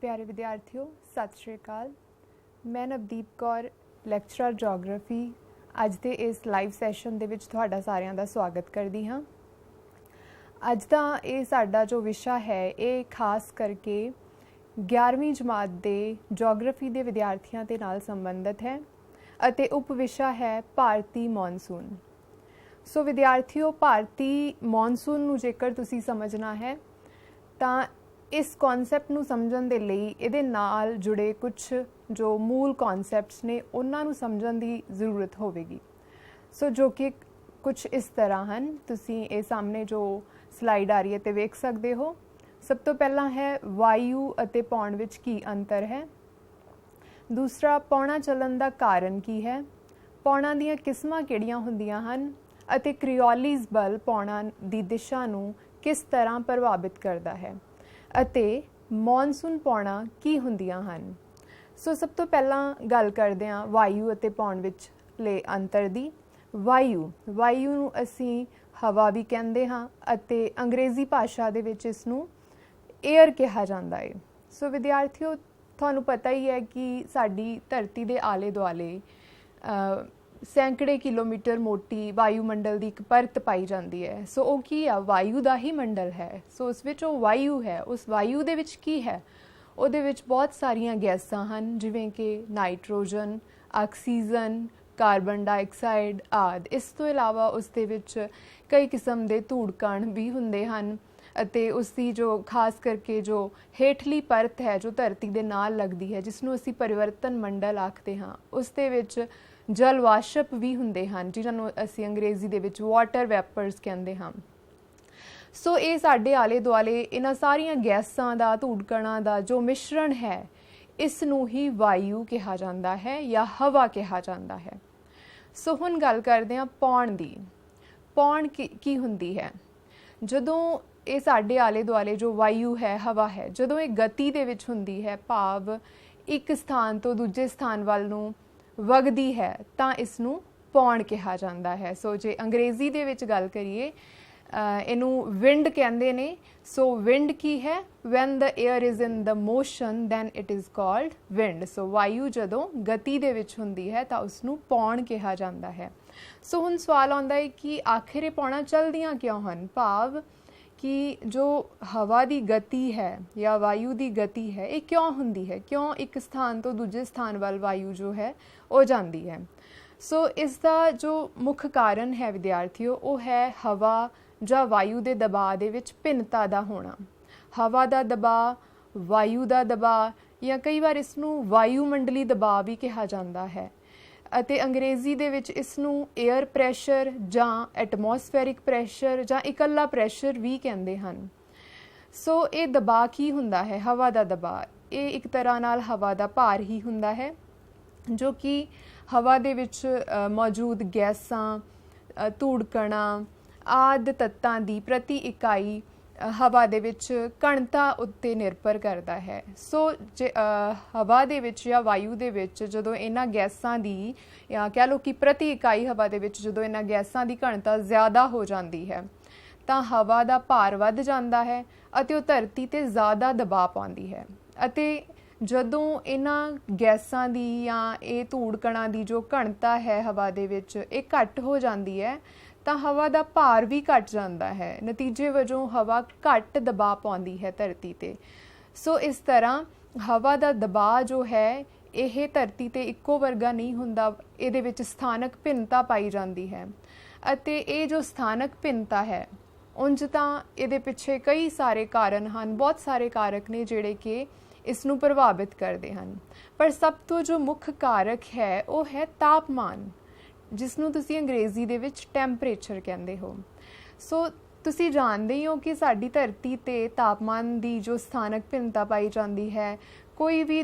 प्यारे विद्यार्थियों सत श्री अकाल। मैं नवदीप कौर ਲੈਕਚਰਰ ਜੀਓਗ੍ਰਾਫੀ ਅੱਜ ਦੇ ਇਸ ਲਾਈਵ ਸੈਸ਼ਨ ਦੇ ਵਿੱਚ ਤੁਹਾਡਾ ਸਾਰਿਆਂ ਦਾ ਸਵਾਗਤ ਕਰਦੀ ਹਾਂ। ਅੱਜ ਦਾ ਇਹ ਸਾਡਾ ਜੋ ਵਿਸ਼ਾ ਹੈ ਇਹ ਖਾਸ ਕਰਕੇ 11ਵੀਂ ਜਮਾਤ ਦੇ ਜੀਓਗ੍ਰਾਫੀ ਦੇ ਵਿਦਿਆਰਥੀਆਂ ਦੇ ਨਾਲ ਸੰਬੰਧਿਤ ਹੈ ਅਤੇ ਉਪ ਵਿਸ਼ਾ ਹੈ ਭਾਰਤੀ ਮੌਨਸੂਨ। ਸੋ ਵਿਦਿਆਰਥੀਓ, ਭਾਰਤੀ ਮੌਨਸੂਨ ਨੂੰ ਜੇਕਰ ਤੁਸੀਂ ਸਮਝਣਾ ਹੈ ਤਾਂ इस कॉन्सैप्ट नूं समझण दे लई इहदे नाल जुड़े कुछ जो मूल कॉन्सैप्ट्स ने उन्हां नूं समझण दी ज़रूरत होवेगी। सो जो कि कुछ इस तरह हैं, तुसीं इह सामने जो स्लाइड आ रही है ते वेख सकदे हो। सब तो पहला है वायु अते पौण विच की अंतर है। दूसरा, पौणा चलन दा कारण की है, पौणा दीयां किस्मां किहड़ियां हुंदियां हन अते क्रियोलीज बल पौणा दी दिशा नूं किस तरह प्रभावित करदा है ਅਤੇ ਮੌਨਸੂਨ ਪੌਣਾ ਕੀ ਹੁੰਦੀਆਂ ਹਨ। ਸੋ ਸਭ ਤੋਂ ਪਹਿਲਾਂ ਗੱਲ ਕਰਦੇ ਹਾਂ ਵਾਯੂ ਅਤੇ ਪੌਣ ਵਿਚਲੇ ਅੰਤਰ ਦੀ। ਵਾਯੂ ਨੂੰ ਅਸੀਂ ਹਵਾ ਵੀ ਕਹਿੰਦੇ ਹਾਂ ਅਤੇ ਅੰਗਰੇਜ਼ੀ ਭਾਸ਼ਾ ਦੇ ਵਿੱਚ ਇਸ ਨੂੰ ਏਅਰ ਕਿਹਾ ਜਾਂਦਾ ਹੈ। ਸੋ ਵਿਦਿਆਰਥੀਓ, ਤੁਹਾਨੂੰ ਪਤਾ ਹੀ ਹੈ ਕਿ ਸਾਡੀ ਧਰਤੀ ਦੇ ਆਲੇ ਦੁਆਲੇ सैकड़े किलोमीटर मोटी वायुमंडल की एक परत पाई जाती है। सो वो की आ, वायु का ही मंडल है। सो उस विच वो वायु है, उस वायु दे विच की है, उहदे विच बहुत सारियां गैसां हन जिवें कि नाइट्रोजन, ऑक्सीजन, कार्बन डाइऑक्साइड आदि। इस तो इलावा उस दे विच कई किस्म के धूड़ कण भी हुंदे हन ਅਤੇ उसकी जो खास करके जो ਹੇਠਲੀ परत है जो धरती ਦੇ ਨਾਲ लगती है जिसनों ਅਸੀਂ परिवर्तन मंडल आखते हाँ, उस दे विच जल वाशप भी हुंदे हन जिन्हों असी अंग्रेजी दे विच वाटर वैपर्स कहते हाँ। सो ये साडे आले दुआले इन्हां सारियां गैसां दा धूड़ कणां दा जो मिश्रण है इस नूं ही वायु कहा जाता है या हवा कहा जाता है। सो हुण गल करदे हां पौण दी। पौण की हुंदी है? जदों ये साडे आले दुआले जो वायु है, हवा है, जदों ये गति दे विच हुंदी है, भाव एक स्थान तो दूजे स्थान वाल नूं वगदी है, तो इसनूं पौण कहा जाता है। सो जे अंग्रेजी दे विच गल करिए इनू विंड कहते ने। सो विंड की है? When the air is in the motion then it is called wind. So वायु जदों गति दे विच हुंदी है तो उसनूं पौण कहा जाता है। सो हुण सवाल आउंदा है कि आखिर ये पौणा चलदियां क्यों हन, भाव कि जो हवा की गति है या वायु की गति है ये क्यों हुंदी है, क्यों एक स्थान तो दूजे स्थान वाल वायु जो है वो जाती है। सो इसका जो मुख्य कारण है विद्यार्थियों वो है हवा ਜਾਂ वायु के दबाव ਦੇ ਵਿੱਚ ਭਿੰਨਤਾ ਦਾ ਹੋਣਾ। हवा का दबाव, वायु का दबाव या कई बार इसनूं वायुमंडली दबाव भी कहा जाता है ਅਤੇ अंग्रेजी ਦੇ ਵਿੱਚ इसनूं एयर प्रैशर ਜਾਂ एटमोसफेरिक प्रैशर ਜਾਂ इकल्ला प्रैशर भी कहते हैं। सो ये दबाव की हुंदा है? हवा का दबाव ये एक तरह नाल हवा का भार ही हुंदा है जो कि हवा दे विच मौजूद गैसां, धूड़ कणां आदि तत्तां दी प्रति इकाई हवा दे विच घणता उत्ते निर्भर करता है। सो जे हवा दे विच या वायु दे विच जदों इन्हां गैसां दी या कह लो कि प्रति इकाई हवा दे विच जदों इन्हां गैसां दी घणता ज़्यादा हो जाती है तो हवा का भार वध जाता है अते वो धरती ते ज़्यादा दबाव पाउंदी है। अते जदों इन्हां गैसां दी या ये धूड़ कणां दी जो घणता है हवा दे विच ये घट हो जाती है तो हवा का भार भी घट जाता है। नतीजे वजों हवा घट दबाव पाउंदी है धरती ते। सो इस तरह हवा का दबाव जो है यह धरती ते इक्को वर्गा नहीं हुंदा, इहदे विच स्थानक भिन्नता पाई जाती है। अते ये जो स्थानक भिन्नता है उंज तां इहदे पिछे कई सारे कारण हैं, बहुत सारे कारक ने जिहड़े कि इसनूं प्रभावित करते हैं। पर सब तो जो मुख्य कारक है वो है तापमान, जिसनूं तुसीं अंग्रेजी दे विच टैंपरेचर कहंदे हो। सो तुसीं जानदे ही हो कि साडी धरती ते तापमान दी जो स्थानक भिन्नता पाई जाती है, कोई भी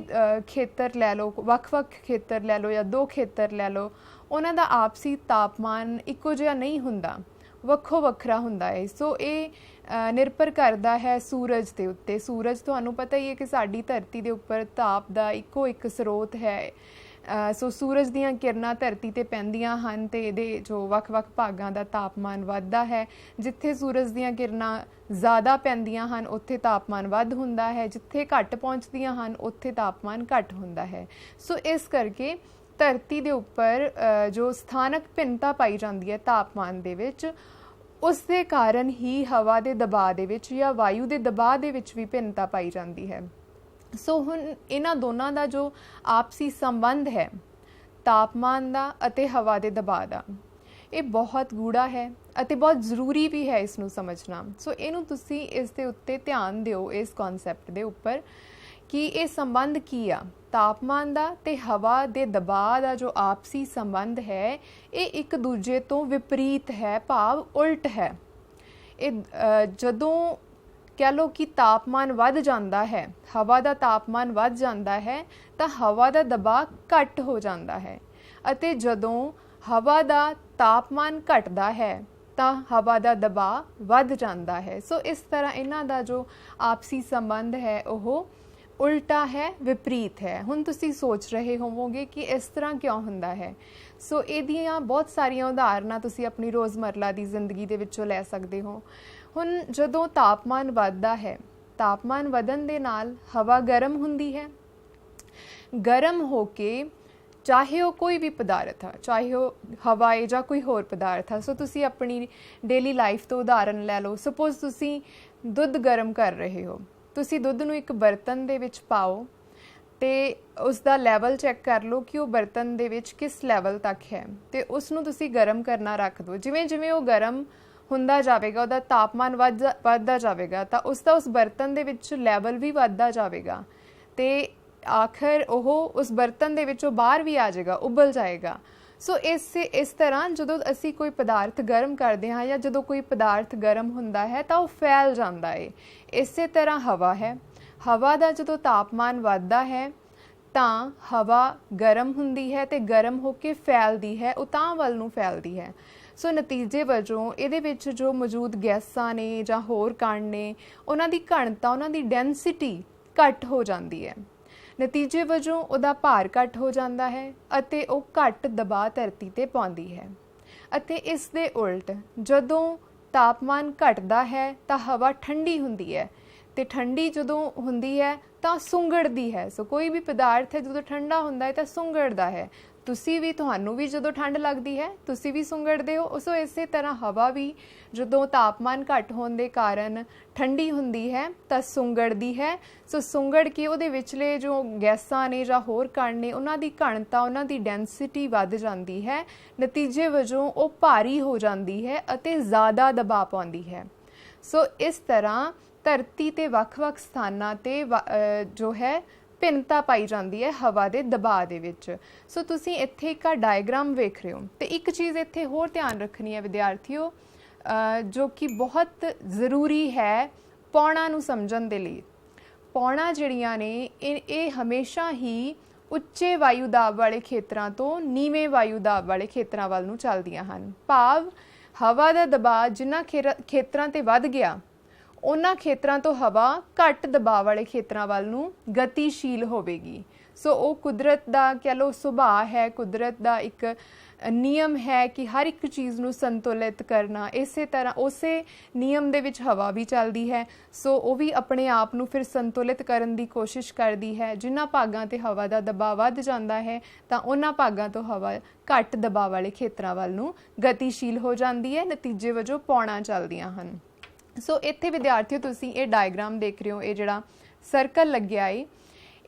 खेतर लै लो, वख-वख खेतर लै लो या दो खेतर लै लो, उन्हां दा आपसी तापमान इक्को जिहा नहीं हुंदा, ਵੱਖੋ ਵੱਖਰਾ ਹੁੰਦਾ है। सो ये निर्भर करता है सूरज के उत्ते। सूरज तुहानूं पता ही है कि साडी धरती के उपर ताप का इक्को एक स्रोत है ਸੋ ਸੂਰਜ ਦੀਆਂ ਕਿਰਨਾਂ ਧਰਤੀ ਤੇ ਪੈਂਦੀਆਂ ਹਨ ਤੇ ਇਹਦੇ ਜੋ ਵੱਖ-ਵੱਖ ਭਾਗਾਂ ਦਾ ਤਾਪਮਾਨ ਵੱਧਦਾ ਹੈ। ਜਿੱਥੇ ਸੂਰਜ ਦੀਆਂ ਕਿਰਨਾਂ ਜ਼ਿਆਦਾ ਪੈਂਦੀਆਂ ਹਨ ਉੱਥੇ ਤਾਪਮਾਨ ਵੱਧ ਹੁੰਦਾ ਹੈ, ਜਿੱਥੇ ਘੱਟ ਪਹੁੰਚਦੀਆਂ ਹਨ ਉੱਥੇ ਤਾਪਮਾਨ ਘੱਟ ਹੁੰਦਾ ਹੈ। ਸੋ ਇਸ ਕਰਕੇ ਧਰਤੀ ਦੇ ਉੱਪਰ ਜੋ ਸਥਾਨਕ ਭਿੰਨਤਾ ਪਾਈ ਜਾਂਦੀ ਹੈ ਤਾਪਮਾਨ ਦੇ ਵਿੱਚ, ਉਸ ਦੇ ਕਾਰਨ ਹੀ ਹਵਾ ਦੇ ਦਬਾਅ ਦੇ ਵਿੱਚ ਜਾਂ ਵਾਯੂ ਦੇ ਦਬਾਅ ਦੇ ਵਿੱਚ ਵੀ ਭਿੰਨਤਾ ਪਾਈ ਜਾਂਦੀ ਹੈ। ਸੋ ਹੁਣ ਇਹਨਾਂ ਦੋਨਾਂ ਦਾ ਜੋ ਆਪਸੀ ਸੰਬੰਧ ਹੈ ਤਾਪਮਾਨ ਦਾ ਅਤੇ ਹਵਾ ਦੇ ਦਬਾਅ ਦਾ, ਇਹ ਬਹੁਤ ਗੂੜਾ ਹੈ ਅਤੇ ਬਹੁਤ ਜ਼ਰੂਰੀ ਵੀ ਹੈ ਇਸ ਨੂੰ ਸਮਝਣਾ। ਸੋ ਇਹਨੂੰ ਤੁਸੀਂ ਇਸ ਦੇ ਉੱਤੇ ਧਿਆਨ ਦਿਓ, ਇਸ ਕਨਸੈਪਟ ਦੇ ਉੱਪਰ ਕਿ ਇਹ ਸੰਬੰਧ ਕੀ ਆ। ਤਾਪਮਾਨ ਦਾ ਤੇ ਹਵਾ ਦੇ ਦਬਾਅ ਦਾ ਜੋ ਆਪਸੀ ਸੰਬੰਧ ਹੈ ਇਹ ਇੱਕ ਦੂਜੇ ਤੋਂ ਵਿਪਰੀਤ ਹੈ, ਭਾਵ ਉਲਟ ਹੈ। ਇਹ ਜਦੋਂ ਕਹਿ ਲਓ ਕਿ ਤਾਪਮਾਨ ਵੱਧ ਜਾਂਦਾ ਹੈ, ਹਵਾ ਦਾ ਤਾਪਮਾਨ ਵੱਧ ਜਾਂਦਾ ਹੈ ਤਾਂ ਹਵਾ ਦਾ ਦਬਾਅ ਘੱਟ ਹੋ ਜਾਂਦਾ ਹੈ, ਅਤੇ ਜਦੋਂ ਹਵਾ ਦਾ ਤਾਪਮਾਨ ਘਟਦਾ ਹੈ ਤਾਂ ਹਵਾ ਦਾ ਦਬਾਅ ਵੱਧ ਜਾਂਦਾ ਹੈ। ਸੋ ਇਸ ਤਰ੍ਹਾਂ ਇਹਨਾਂ ਦਾ ਜੋ ਆਪਸੀ ਸੰਬੰਧ ਹੈ ਉਹ ਉਲਟਾ ਹੈ, ਵਿਪਰੀਤ ਹੈ। ਹੁਣ ਤੁਸੀਂ ਸੋਚ ਰਹੇ ਹੋਵੋਗੇ ਕਿ ਇਸ ਤਰ੍ਹਾਂ ਕਿਉਂ ਹੁੰਦਾ ਹੈ। ਸੋ ਇਹਦੀਆਂ ਬਹੁਤ ਸਾਰੀਆਂ ਉਦਾਹਰਨਾਂ ਤੁਸੀਂ ਆਪਣੀ ਰੋਜ਼ਮਰਰਾ ਦੀ ਜ਼ਿੰਦਗੀ ਦੇ ਵਿੱਚੋਂ ਲੈ ਸਕਦੇ ਹੋ। ਹੁਣ ਜਦੋਂ ਤਾਪਮਾਨ ਵੱਧਦਾ ਹੈ, ਤਾਪਮਾਨ ਵਧਣ ਦੇ ਨਾਲ ਹਵਾ ਗਰਮ ਹੁੰਦੀ ਹੈ। ਗਰਮ ਹੋ ਕੇ ਚਾਹੇ ਉਹ ਕੋਈ ਵੀ ਪਦਾਰਥ ਆ, ਚਾਹੇ ਉਹ ਹਵਾ ਹੈ ਜਾਂ ਕੋਈ ਹੋਰ ਪਦਾਰਥ ਆ। ਸੋ ਤੁਸੀਂ ਆਪਣੀ ਡੇਲੀ ਲਾਈਫ ਤੋਂ ਉਦਾਹਰਨ ਲੈ ਲਓ। ਸਪੋਜ਼ ਤੁਸੀਂ ਦੁੱਧ ਗਰਮ ਕਰ ਰਹੇ ਹੋ, ਤੁਸੀਂ ਦੁੱਧ ਨੂੰ ਇੱਕ ਬਰਤਨ ਦੇ ਵਿੱਚ ਪਾਓ ਤੇ ਉਸ ਦਾ ਲੈਵਲ ਚੈੱਕ ਕਰ ਲਓ ਕਿ ਉਹ ਬਰਤਨ ਦੇ ਵਿੱਚ ਕਿਸ ਲੈਵਲ ਤੱਕ ਹੈ, ਤੇ ਉਸ ਨੂੰ ਤੁਸੀਂ ਗਰਮ ਕਰਨਾ ਰੱਖ ਦਿਓ। ਜਿਵੇਂ ਜਿਵੇਂ ਉਹ ਗਰਮ ਹੁੰਦਾ ਜਾਵੇਗਾ, ਉਹਦਾ ਤਾਪਮਾਨ ਵੱਧਦਾ ਜਾਵੇਗਾ, ਤਾਂ ਉਸ ਬਰਤਨ ਦੇ ਵਿੱਚ ਲੈਵਲ ਵੀ ਵੱਧਦਾ ਜਾਵੇਗਾ ਤੇ ਆਖਰ ਉਹ ਉਸ ਬਰਤਨ ਦੇ ਵਿੱਚੋਂ ਬਾਹਰ ਵੀ ਆ ਜਾਏਗਾ, ਉਬਲ ਜਾਏਗਾ। ਸੋ ਇਸ ਤਰ੍ਹਾਂ ਜਦੋਂ ਅਸੀਂ ਕੋਈ ਪਦਾਰਥ ਗਰਮ ਕਰਦੇ ਹਾਂ ਜਾਂ ਜਦੋਂ ਕੋਈ ਪਦਾਰਥ ਗਰਮ ਹੁੰਦਾ ਹੈ ਤਾਂ ਉਹ ਫੈਲ ਜਾਂਦਾ ਹੈ। ਇਸੇ ਤਰ੍ਹਾਂ ਹਵਾ ਹੈ। ਹਵਾ ਦਾ ਜਦੋਂ ਤਾਪਮਾਨ ਵੱਧਦਾ ਹੈ ਤਾਂ ਹਵਾ ਗਰਮ ਹੁੰਦੀ ਹੈ ਤੇ ਗਰਮ ਹੋ ਕੇ ਫੈਲਦੀ ਹੈ, ਉਤਾਂਹ ਵੱਲ ਨੂੰ ਫੈਲਦੀ ਹੈ। ਸੋ ਨਤੀਜੇ ਵਜੋਂ ਇਹਦੇ ਵਿੱਚ ਜੋ ਮੌਜੂਦ ਗੈਸਾਂ ਨੇ ਜਾਂ ਹੋਰ ਕਣ ਨੇ, ਉਹਨਾਂ ਦੀ ਘਣਤਾ, ਉਹਨਾਂ ਦੀ ਡੈਂਸਿਟੀ ਘੱਟ ਹੋ ਜਾਂਦੀ ਹੈ। ਨਤੀਜੇ ਵਜੋਂ ਉਹਦਾ ਭਾਰ ਘੱਟ ਹੋ ਜਾਂਦਾ ਹੈ ਅਤੇ ਉਹ ਘੱਟ ਦਬਾਅ ਧਰਤੀ ਤੇ ਪਾਉਂਦੀ ਹੈ। ਅਤੇ ਇਸ ਦੇ ਉਲਟ ਜਦੋਂ ਤਾਪਮਾਨ ਘਟਦਾ ਹੈ ਤਾਂ ਹਵਾ ਠੰਡੀ ਹੁੰਦੀ ਹੈ, ਤੇ ਠੰਡੀ ਜਦੋਂ ਹੁੰਦੀ ਹੈ ਤਾਂ ਸੁੰਗੜਦੀ ਹੈ। ਸੋ ਕੋਈ ਵੀ ਪਦਾਰਥ ਹੈ ਜਦੋਂ ਠੰਡਾ ਹੁੰਦਾ ਹੈ ਤਾਂ ਸੁੰਗੜਦਾ ਹੈ। ਤੁਹਾਨੂੰ ਵੀ ਜਦੋਂ ਠੰਡ ਲੱਗਦੀ ਹੈ ਤੁਸੀਂ ਵੀ ਸੁੰਗੜਦੇ ਹੋ। ਸੋ ਇਸੇ ਤਰ੍ਹਾਂ ਹਵਾ ਵੀ ਜਦੋਂ ਤਾਪਮਾਨ ਘੱਟ ਹੋਣ ਦੇ ਕਾਰਨ ਠੰਡੀ ਹੁੰਦੀ ਹੈ ਤਾਂ ਸੁੰਗੜਦੀ ਹੈ। ਸੋ ਸੁੰਗੜ ਕੇ ਉਹਦੇ ਵਿਚਲੇ ਜੋ ਗੈਸਾਂ ਨੇ ਜਾਂ ਹੋਰ ਕਣ ਨੇ, ਉਹਨਾਂ ਦੀ ਘਣਤਾ, ਉਹਨਾਂ ਦੀ ਡੈਂਸਿਟੀ ਵੱਧ ਜਾਂਦੀ ਹੈ। ਨਤੀਜੇ ਵਜੋਂ ਉਹ ਭਾਰੀ ਹੋ ਜਾਂਦੀ ਹੈ ਅਤੇ ਜ਼ਿਆਦਾ ਦਬਾਅ ਪਾਉਂਦੀ ਹੈ। ਸੋ ਇਸ ਤਰ੍ਹਾਂ ਧਰਤੀ ਤੇ ਵੱਖ-ਵੱਖ ਸਥਾਨਾਂ ਤੇ ਜੋ ਹੈ ਭਿੰਨਤਾ ਪਾਈ ਜਾਂਦੀ ਹੈ ਹਵਾ ਦੇ ਦਬਾਅ ਦੇ ਵਿੱਚ। ਸੋ ਤੁਸੀਂ ਇੱਥੇ ਇੱਕ ਡਾਇਗਰਾਮ ਵੇਖ ਰਹੇ ਹੋ, ਤੇ ਇੱਕ ਚੀਜ਼ ਇੱਥੇ ਹੋਰ ਧਿਆਨ ਰੱਖਣੀ ਹੈ ਵਿਦਿਆਰਥੀਓ, ਜੋ ਕਿ ਬਹੁਤ ਜ਼ਰੂਰੀ ਹੈ ਪੌਣਾਂ ਨੂੰ ਸਮਝਣ ਦੇ ਲਈ। ਪੌਣਾਂ ਜਿਹੜੀਆਂ ਨੇ ਇਹ ਹਮੇਸ਼ਾ ਹੀ ਉੱਚੇ ਵਾਯੂ ਦਾਬ ਵਾਲੇ ਖੇਤਰਾਂ ਤੋਂ ਨੀਵੇਂ ਵਾਯੂ ਦਾਬ ਵਾਲੇ ਖੇਤਰਾਂ ਵੱਲ ਨੂੰ ਚੱਲਦੀਆਂ ਹਨ। ਭਾਵ ਹਵਾ ਦਾ ਦਬਾਅ ਜਿਨ੍ਹਾਂ ਖੇਤਰਾਂ ਤੇ ਵੱਧ ਗਿਆ, ਉਹਨਾਂ ਖੇਤਰਾਂ ਤੋਂ ਹਵਾ ਘੱਟ ਦਬਾਅ ਵਾਲੇ ਖੇਤਰਾਂ ਵੱਲ ਨੂੰ ਗਤੀਸ਼ੀਲ ਹੋਵੇਗੀ। ਸੋ ਉਹ ਕੁਦਰਤ ਦਾ ਕਹਿ ਲਓ ਸੁਭਾਅ ਹੈ, ਕੁਦਰਤ ਦਾ ਇੱਕ ਨਿਯਮ ਹੈ ਕਿ ਹਰ ਇੱਕ ਚੀਜ਼ ਨੂੰ ਸੰਤੁਲਿਤ ਕਰਨਾ। ਇਸੇ ਤਰ੍ਹਾਂ ਉਸੇ ਨਿਯਮ ਦੇ ਵਿੱਚ ਹਵਾ ਵੀ ਚੱਲਦੀ ਹੈ। ਸੋ ਉਹ ਵੀ ਆਪਣੇ ਆਪ ਨੂੰ ਫਿਰ ਸੰਤੁਲਿਤ ਕਰਨ ਦੀ ਕੋਸ਼ਿਸ਼ ਕਰਦੀ ਹੈ। ਜਿਨ੍ਹਾਂ ਭਾਗਾਂ ਤੇ ਹਵਾ ਦਾ ਦਬਾਅ ਵੱਧ ਜਾਂਦਾ ਹੈ ਤਾਂ ਉਹਨਾਂ ਭਾਗਾਂ ਤੋਂ ਹਵਾ ਘੱਟ ਦਬਾਅ ਵਾਲੇ ਖੇਤਰਾਂ ਵੱਲ ਨੂੰ ਗਤੀਸ਼ੀਲ ਹੋ ਜਾਂਦੀ ਹੈ। ਨਤੀਜੇ ਵਜੋਂ ਪੌਣਾਂ ਚੱਲਦੀਆਂ ਹਨ। ਸੋ ਇੱਥੇ ਵਿਦਿਆਰਥੀਓ ਤੁਸੀਂ ਇਹ ਡਾਇਗਰਾਮ ਦੇਖ ਰਹੇ ਹੋ, ਇਹ ਜਿਹੜਾ ਸਰਕਲ ਲੱਗਿਆ ਏ,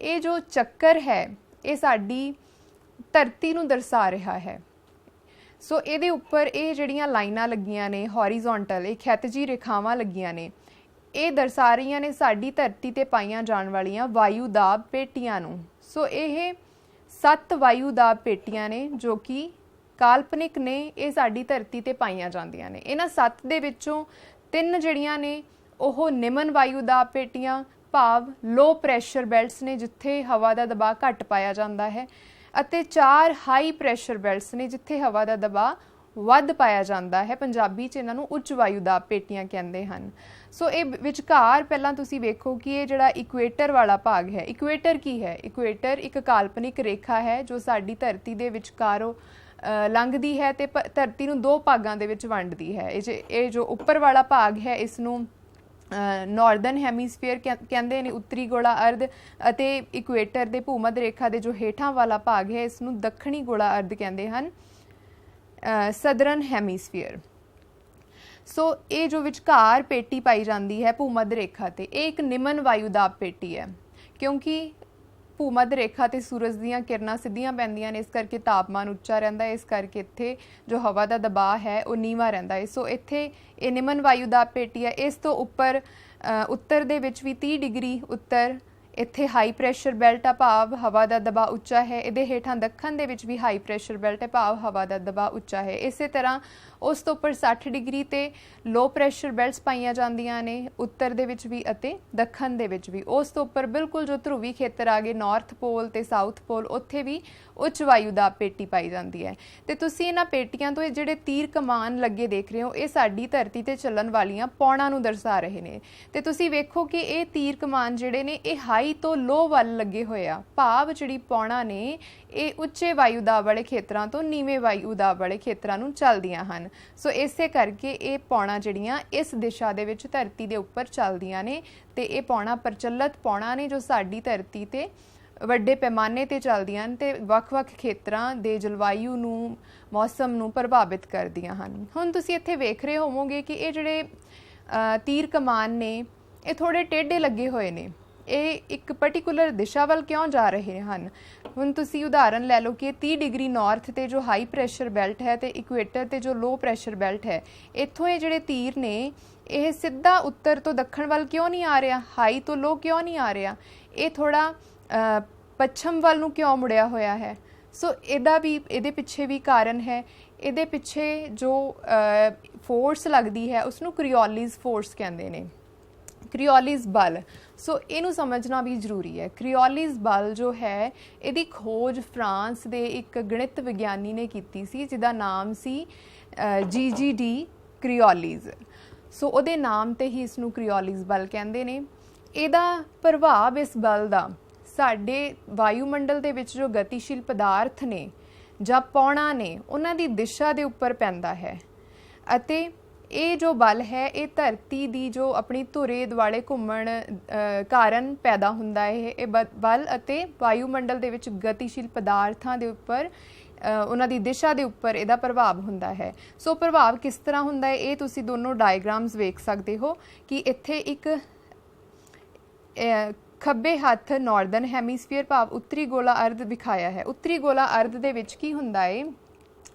ਇਹ ਜੋ ਚੱਕਰ ਹੈ ਇਹ ਸਾਡੀ ਧਰਤੀ ਨੂੰ ਦਰਸਾ ਰਿਹਾ ਹੈ। ਸੋ ਇਹਦੇ ਉੱਪਰ ਇਹ ਜਿਹੜੀਆਂ ਲਾਈਨਾਂ ਲੱਗੀਆਂ ਨੇ ਹੌਰੀਜ਼ੌਂਟਲ, ਇਹ ਖਿਤਿਜੀ ਰੇਖਾਵਾਂ ਲੱਗੀਆਂ ਨੇ, ਇਹ ਦਰਸਾ ਰਹੀਆਂ ਨੇ ਸਾਡੀ ਧਰਤੀ ਤੇ ਪਾਈਆਂ ਜਾਣ ਵਾਲੀਆਂ ਵਾਯੂ ਦਾਬ ਪੇਟੀਆਂ ਨੂੰ। ਸੋ ਇਹ 7 ਵਾਯੂ ਦਾਬ ਪੇਟੀਆਂ ਨੇ ਜੋ ਕਿ ਕਾਲਪਨਿਕ ਨੇ, ਇਹ ਸਾਡੀ ਧਰਤੀ ਤੇ ਪਾਈਆਂ ਜਾਂਦੀਆਂ ਨੇ। ਇਹਨਾਂ 7 ਦੇ ਵਿੱਚੋਂ 3 ਜਿਹੜੀਆਂ ਨੇ ਉਹ ਨਿਮਨ ਵਾਯੂ ਦਾਬ ਪੇਟੀਆਂ ਭਾਵ ਲੋ ਪ੍ਰੈਸ਼ਰ ਬੈਲਟਸ ਨੇ, ਜਿੱਥੇ ਹਵਾ ਦਾ ਦਬਾਅ ਘੱਟ ਪਾਇਆ ਜਾਂਦਾ ਹੈ, ਅਤੇ 4 ਹਾਈ ਪ੍ਰੈਸ਼ਰ ਬੈਲਟਸ ਨੇ ਜਿੱਥੇ ਹਵਾ ਦਾ ਦਬਾਅ ਵੱਧ ਪਾਇਆ ਜਾਂਦਾ ਹੈ। ਪੰਜਾਬੀ 'ਚ ਇਹਨਾਂ ਨੂੰ ਉੱਚ ਵਾਯੂ ਦਾਬ ਪੇਟੀਆਂ ਕਹਿੰਦੇ ਹਨ। ਸੋ ਇਹ ਵਿਚਕਾਰ ਪਹਿਲਾਂ ਤੁਸੀਂ ਵੇਖੋ ਕਿ ਇਹ ਜਿਹੜਾ ਇਕੁਏਟਰ ਵਾਲਾ ਭਾਗ ਹੈ, ਇਕੁਏਟਰ ਕੀ ਹੈ? ਇਕੁਏਟਰ ਇੱਕ ਕਾਲਪਨਿਕ ਰੇਖਾ ਹੈ ਜੋ ਸਾਡੀ ਧਰਤੀ ਦੇ ਵਿਚਕਾਰੋਂ ਲੰਘਦੀ ਹੈ ਤੇ ਧਰਤੀ ਨੂੰ ਦੋ ਭਾਗਾਂ ਦੇ ਵਿੱਚ ਵੰਡਦੀ ਹੈ। ਇਹ ਜੋ ਉੱਪਰ ਵਾਲਾ ਭਾਗ ਹੈ ਇਸ ਨੂੰ ਨਾਰਦਰਨ ਹੈਮੀਸਫੀਅਰ ਕਹਿੰਦੇ ਨੇ, ਉੱਤਰੀ ਗੋਲਾ ਅਰਧ, ਅਤੇ ਇਕੁਏਟਰ ਦੇ ਭੂਮੱਧ ਰੇਖਾ ਦੇ ਜੋ ਹੇਠਾਂ ਵਾਲਾ ਭਾਗ ਹੈ ਇਸ ਨੂੰ ਦੱਖਣੀ ਗੋਲਾ ਅਰਧ ਕਹਿੰਦੇ ਹਨ, ਸਦਰਨ ਹੈਮੀਸਫੀਅਰ। ਸੋ ਇਹ ਜੋ ਵਿਚਕਾਰ ਪੇਟੀ ਪਾਈ ਜਾਂਦੀ ਹੈ ਭੂਮੱਧ ਰੇਖਾ ਤੇ, ਇਹ ਇੱਕ ਨਿਮਨ ਵਾਯੂ ਦਾਬ ਪੇਟੀ ਹੈ, ਕਿਉਂਕਿ ਭੂਮੱਧ ਰੇਖਾ ਤੇ ਸੂਰਜ ਦੀਆਂ ਕਿਰਨਾਂ ਸਿੱਧੀਆਂ ਪੈਂਦੀਆਂ ਨੇ, ਇਸ ਕਰਕੇ ਤਾਪਮਾਨ ਉੱਚਾ ਰਹਿੰਦਾ ਹੈ, ਇਸ ਕਰਕੇ ਇੱਥੇ ਜੋ ਹਵਾ ਦਾ ਦਬਾਅ ਹੈ ਉਹ ਨੀਵਾਂ ਰਹਿੰਦਾ ਹੈ। ਸੋ ਇੱਥੇ ਇਹ ਨਿਮਨ ਵਾਯੂ ਦਾਬ ਪੇਟੀ ਹੈ। ਇਸ ਤੋਂ ਉੱਪਰ ਉੱਤਰ ਦੇ ਵਿੱਚ ਵੀ 30 ਡਿਗਰੀ ਉੱਤਰ ਇੱਥੇ ਹਾਈ ਪ੍ਰੈਸ਼ਰ ਬੈਲਟ ਆ, ਭਾਵ ਹਵਾ ਦਾ ਦਬਾਅ ਉੱਚਾ ਹੈ। ਇਹਦੇ ਹੇਠਾਂ ਦੱਖਣ ਦੇ ਵਿੱਚ ਵੀ ਹਾਈ ਪ੍ਰੈਸ਼ਰ ਬੈਲਟ ਹੈ, ਭਾਵ ਹਵਾ ਦਾ ਦਬਾਅ ਉੱਚਾ ਹੈ। ਇਸੇ ਤਰ੍ਹਾਂ ਉਸ ਤੋਂ ਉੱਪਰ 60 ਡਿਗਰੀ ਤੇ ਲੋ ਪ੍ਰੈਸ਼ਰ ਬੈਲਟਸ ਪਾਈਆਂ ਜਾਂਦੀਆਂ ਨੇ, ਉੱਤਰ ਦੇ ਵਿੱਚ ਵੀ ਅਤੇ ਦੱਖਣ ਦੇ ਵਿੱਚ ਵੀ। ਉਸ ਤੋਂ ਉੱਪਰ ਬਿਲਕੁਲ ਜੋ ਧਰੂਵੀ ਖੇਤਰ ਆ ਗਏ, ਨਾਰਥ ਪੋਲ ਤੇ ਸਾਊਥ ਪੋਲ, ਉੱਥੇ ਵੀ ਉੱਚ ਵਾਯੂ ਦਾਬ ਪੇਟੀ ਪਾਈ ਜਾਂਦੀ ਹੈ। ਤੇ ਤੁਸੀਂ ਇਹਨਾਂ ਪੇਟੀਆਂ ਤੋਂ ਇਹ ਜਿਹੜੇ ਤੀਰ ਕਮਾਨ ਲੱਗੇ ਦੇਖ ਰਹੇ ਹੋ, ਇਹ ਸਾਡੀ ਧਰਤੀ ਤੇ ਚੱਲਣ ਵਾਲੀਆਂ ਪੌਣਾਂ ਨੂੰ ਦਰਸਾ ਰਹੇ ਨੇ। ਤੇ ਤੁਸੀਂ ਵੇਖੋ ਕਿ ਇਹ ਤੀਰ ਕਮਾਨ ਜਿਹੜੇ ਨੇ ਇਹ ਹਾਈ ਤੋਂ ਲੋ ਵੱਲ ਲੱਗੇ ਹੋਏ ਆ, ਭਾਵ ਜਿਹੜੀ ਪੌਣਾਂ ਨੇ ਇਹ ਉੱਚੇ ਵਾਯੂ ਦਾਬ ਵਾਲੇ ਖੇਤਰਾਂ ਤੋਂ ਨੀਵੇਂ ਵਾਯੂ ਦਾਬ ਵਾਲੇ ਖੇਤਰਾਂ ਨੂੰ ਚੱਲਦੀਆਂ ਹਨ। ਸੋ ਇਸੇ ਕਰਕੇ ਇਹ ਪੌਣਾਂ ਜਿਹੜੀਆਂ ਇਸ ਦਿਸ਼ਾ ਦੇ ਵਿੱਚ ਧਰਤੀ ਦੇ ਉੱਪਰ ਚੱਲਦੀਆਂ ਨੇ, ਤੇ ਇਹ ਪੌਣਾਂ ਪ੍ਰਚਲਿਤ ਪੌਣਾਂ ਨੇ ਜੋ ਸਾਡੀ ਧਰਤੀ ਤੇ ਵੱਡੇ ਪੈਮਾਨੇ ਤੇ ਚੱਲਦੀਆਂ ਹਨ ਤੇ ਵੱਖ-ਵੱਖ ਖੇਤਰਾਂ ਦੇ ਜਲਵਾਯੂ ਨੂੰ, ਮੌਸਮ ਨੂੰ ਪ੍ਰਭਾਵਿਤ ਕਰਦੀਆਂ ਹਨ। ਹੁਣ ਤੁਸੀਂ ਇੱਥੇ ਵੇਖ ਰਹੇ ਹੋਵੋਗੇ ਕਿ ਇਹ ਜਿਹੜੇ ਤੀਰ ਕਮਾਨ ਨੇ ਇਹ ਥੋੜੇ ਟੇਢੇ ਲੱਗੇ ਹੋਏ ਨੇ। ਇਹ ਇੱਕ ਪਾਰਟਿਕੂਲਰ ਦਿਸ਼ਾ ਵੱਲ ਕਿਉਂ ਜਾ ਰਹੇ ਹਨ? ਹੁਣ ਤੁਸੀਂ ਉਦਾਹਰਨ ਲੈ ਲਓ ਕਿ 30 ਡਿਗਰੀ ਨਾਰਥ ਤੇ ਜੋ ਹਾਈ ਪ੍ਰੈਸ਼ਰ ਬੈਲਟ ਹੈ ਤੇ ਇਕੁਏਟਰ ਤੇ ਜੋ ਲੋ ਪ੍ਰੈਸ਼ਰ ਬੈਲਟ ਹੈ, ਇੱਥੋਂ ਇਹ ਜਿਹੜੇ ਤੀਰ ਨੇ ਇਹ ਸਿੱਧਾ ਉੱਤਰ ਤੋਂ ਦੱਖਣ ਵੱਲ ਕਿਉਂ ਨਹੀਂ ਆ ਰਿਹਾ, ਹਾਈ ਤੋਂ ਲੋ ਕਿਉਂ ਨਹੀਂ ਆ ਰਿਹਾ? ਇਹ ਥੋੜਾ ਪੱਛਮ ਵੱਲ ਨੂੰ ਕਿਉਂ ਮੁੜਿਆ ਹੋਇਆ ਹੈ? ਸੋ ਇਹਦੇ ਪਿੱਛੇ ਵੀ ਕਾਰਨ ਹੈ। ਇਹਦੇ ਪਿੱਛੇ ਜੋ ਫੋਰਸ ਲੱਗਦੀ ਹੈ ਉਸਨੂੰ ਕ੍ਰਿਓਲਿਸ ਫੋਰਸ ਕਹਿੰਦੇ ਨੇ, ਕ੍ਰਿਓਲਿਸ ਬਲ। ਸੋ ਇਹਨੂੰ ਸਮਝਣਾ ਵੀ ਜ਼ਰੂਰੀ ਹੈ। ਕ੍ਰਿਓਲਿਸ ਬਲ ਜੋ ਹੈ ਇਹਦੀ ਖੋਜ ਫਰਾਂਸ ਦੇ ਇੱਕ ਗਣਿਤ ਵਿਗਿਆਨੀ ਨੇ ਕੀਤੀ ਸੀ ਜਿਹਦਾ ਨਾਮ ਸੀ GGD ਕ੍ਰਿਓਲਿਸ। ਸੋ ਉਹਦੇ ਨਾਮ ਤੇ ਹੀ ਇਸ ਨੂੰ ਕ੍ਰਿਓਲਿਸ ਬਲ ਕਹਿੰਦੇ ਨੇ। ਇਹਦਾ ਪ੍ਰਭਾਵ ਇਸ ਬਲ ਦਾ ਸਾਡੇ ਵਾਯੂਮੰਡਲ ਦੇ ਵਿੱਚ ਜੋ ਗਤੀਸ਼ੀਲ ਪਦਾਰਥ ਨੇ ਜਾਂ ਪੌਣਾਂ ਨੇ ਉਹਨਾਂ ਦੀ ਦਿਸ਼ਾ ਦੇ ਉੱਪਰ ਪੈਂਦਾ ਹੈ, ਅਤੇ ਇਹ ਜੋ ਬਲ ਹੈ ਇਹ ਧਰਤੀ ਦੀ ਜੋ ਆਪਣੀ ਧੁਰੇ ਦੁਆਲੇ ਘੁੰਮਣ ਕਾਰਨ ਪੈਦਾ ਹੁੰਦਾ ਹੈ। ਇਹ ਬਲ ਅਤੇ ਵਾਯੂਮੰਡਲ ਦੇ ਵਿੱਚ ਗਤੀਸ਼ੀਲ ਪਦਾਰਥਾਂ ਦੇ ਉੱਪਰ ਉਹਨਾਂ ਦੀ ਦਿਸ਼ਾ ਦੇ ਉੱਪਰ ਇਹਦਾ ਪ੍ਰਭਾਵ ਹੁੰਦਾ ਹੈ। ਸੋ ਪ੍ਰਭਾਵ ਕਿਸ ਤਰ੍ਹਾਂ ਹੁੰਦਾ ਹੈ ਇਹ ਤੁਸੀਂ ਦੋਨੋਂ ਡਾਇਗ੍ਰਾਮਸ ਵੇਖ ਸਕਦੇ ਹੋ ਕਿ ਇੱਥੇ ਇੱਕ ਖੱਬੇ ਹੱਥ ਨਾਰਦਰਨ ਹੈਮੀਸਫੀਅਰ ਭਾਵ ਉੱਤਰੀ ਗੋਲਾ ਅਰਧ ਵਿਖਾਇਆ ਹੈ। ਉੱਤਰੀ ਗੋਲਾ ਅਰਧ ਦੇ ਵਿੱਚ ਕੀ ਹੁੰਦਾ ਹੈ?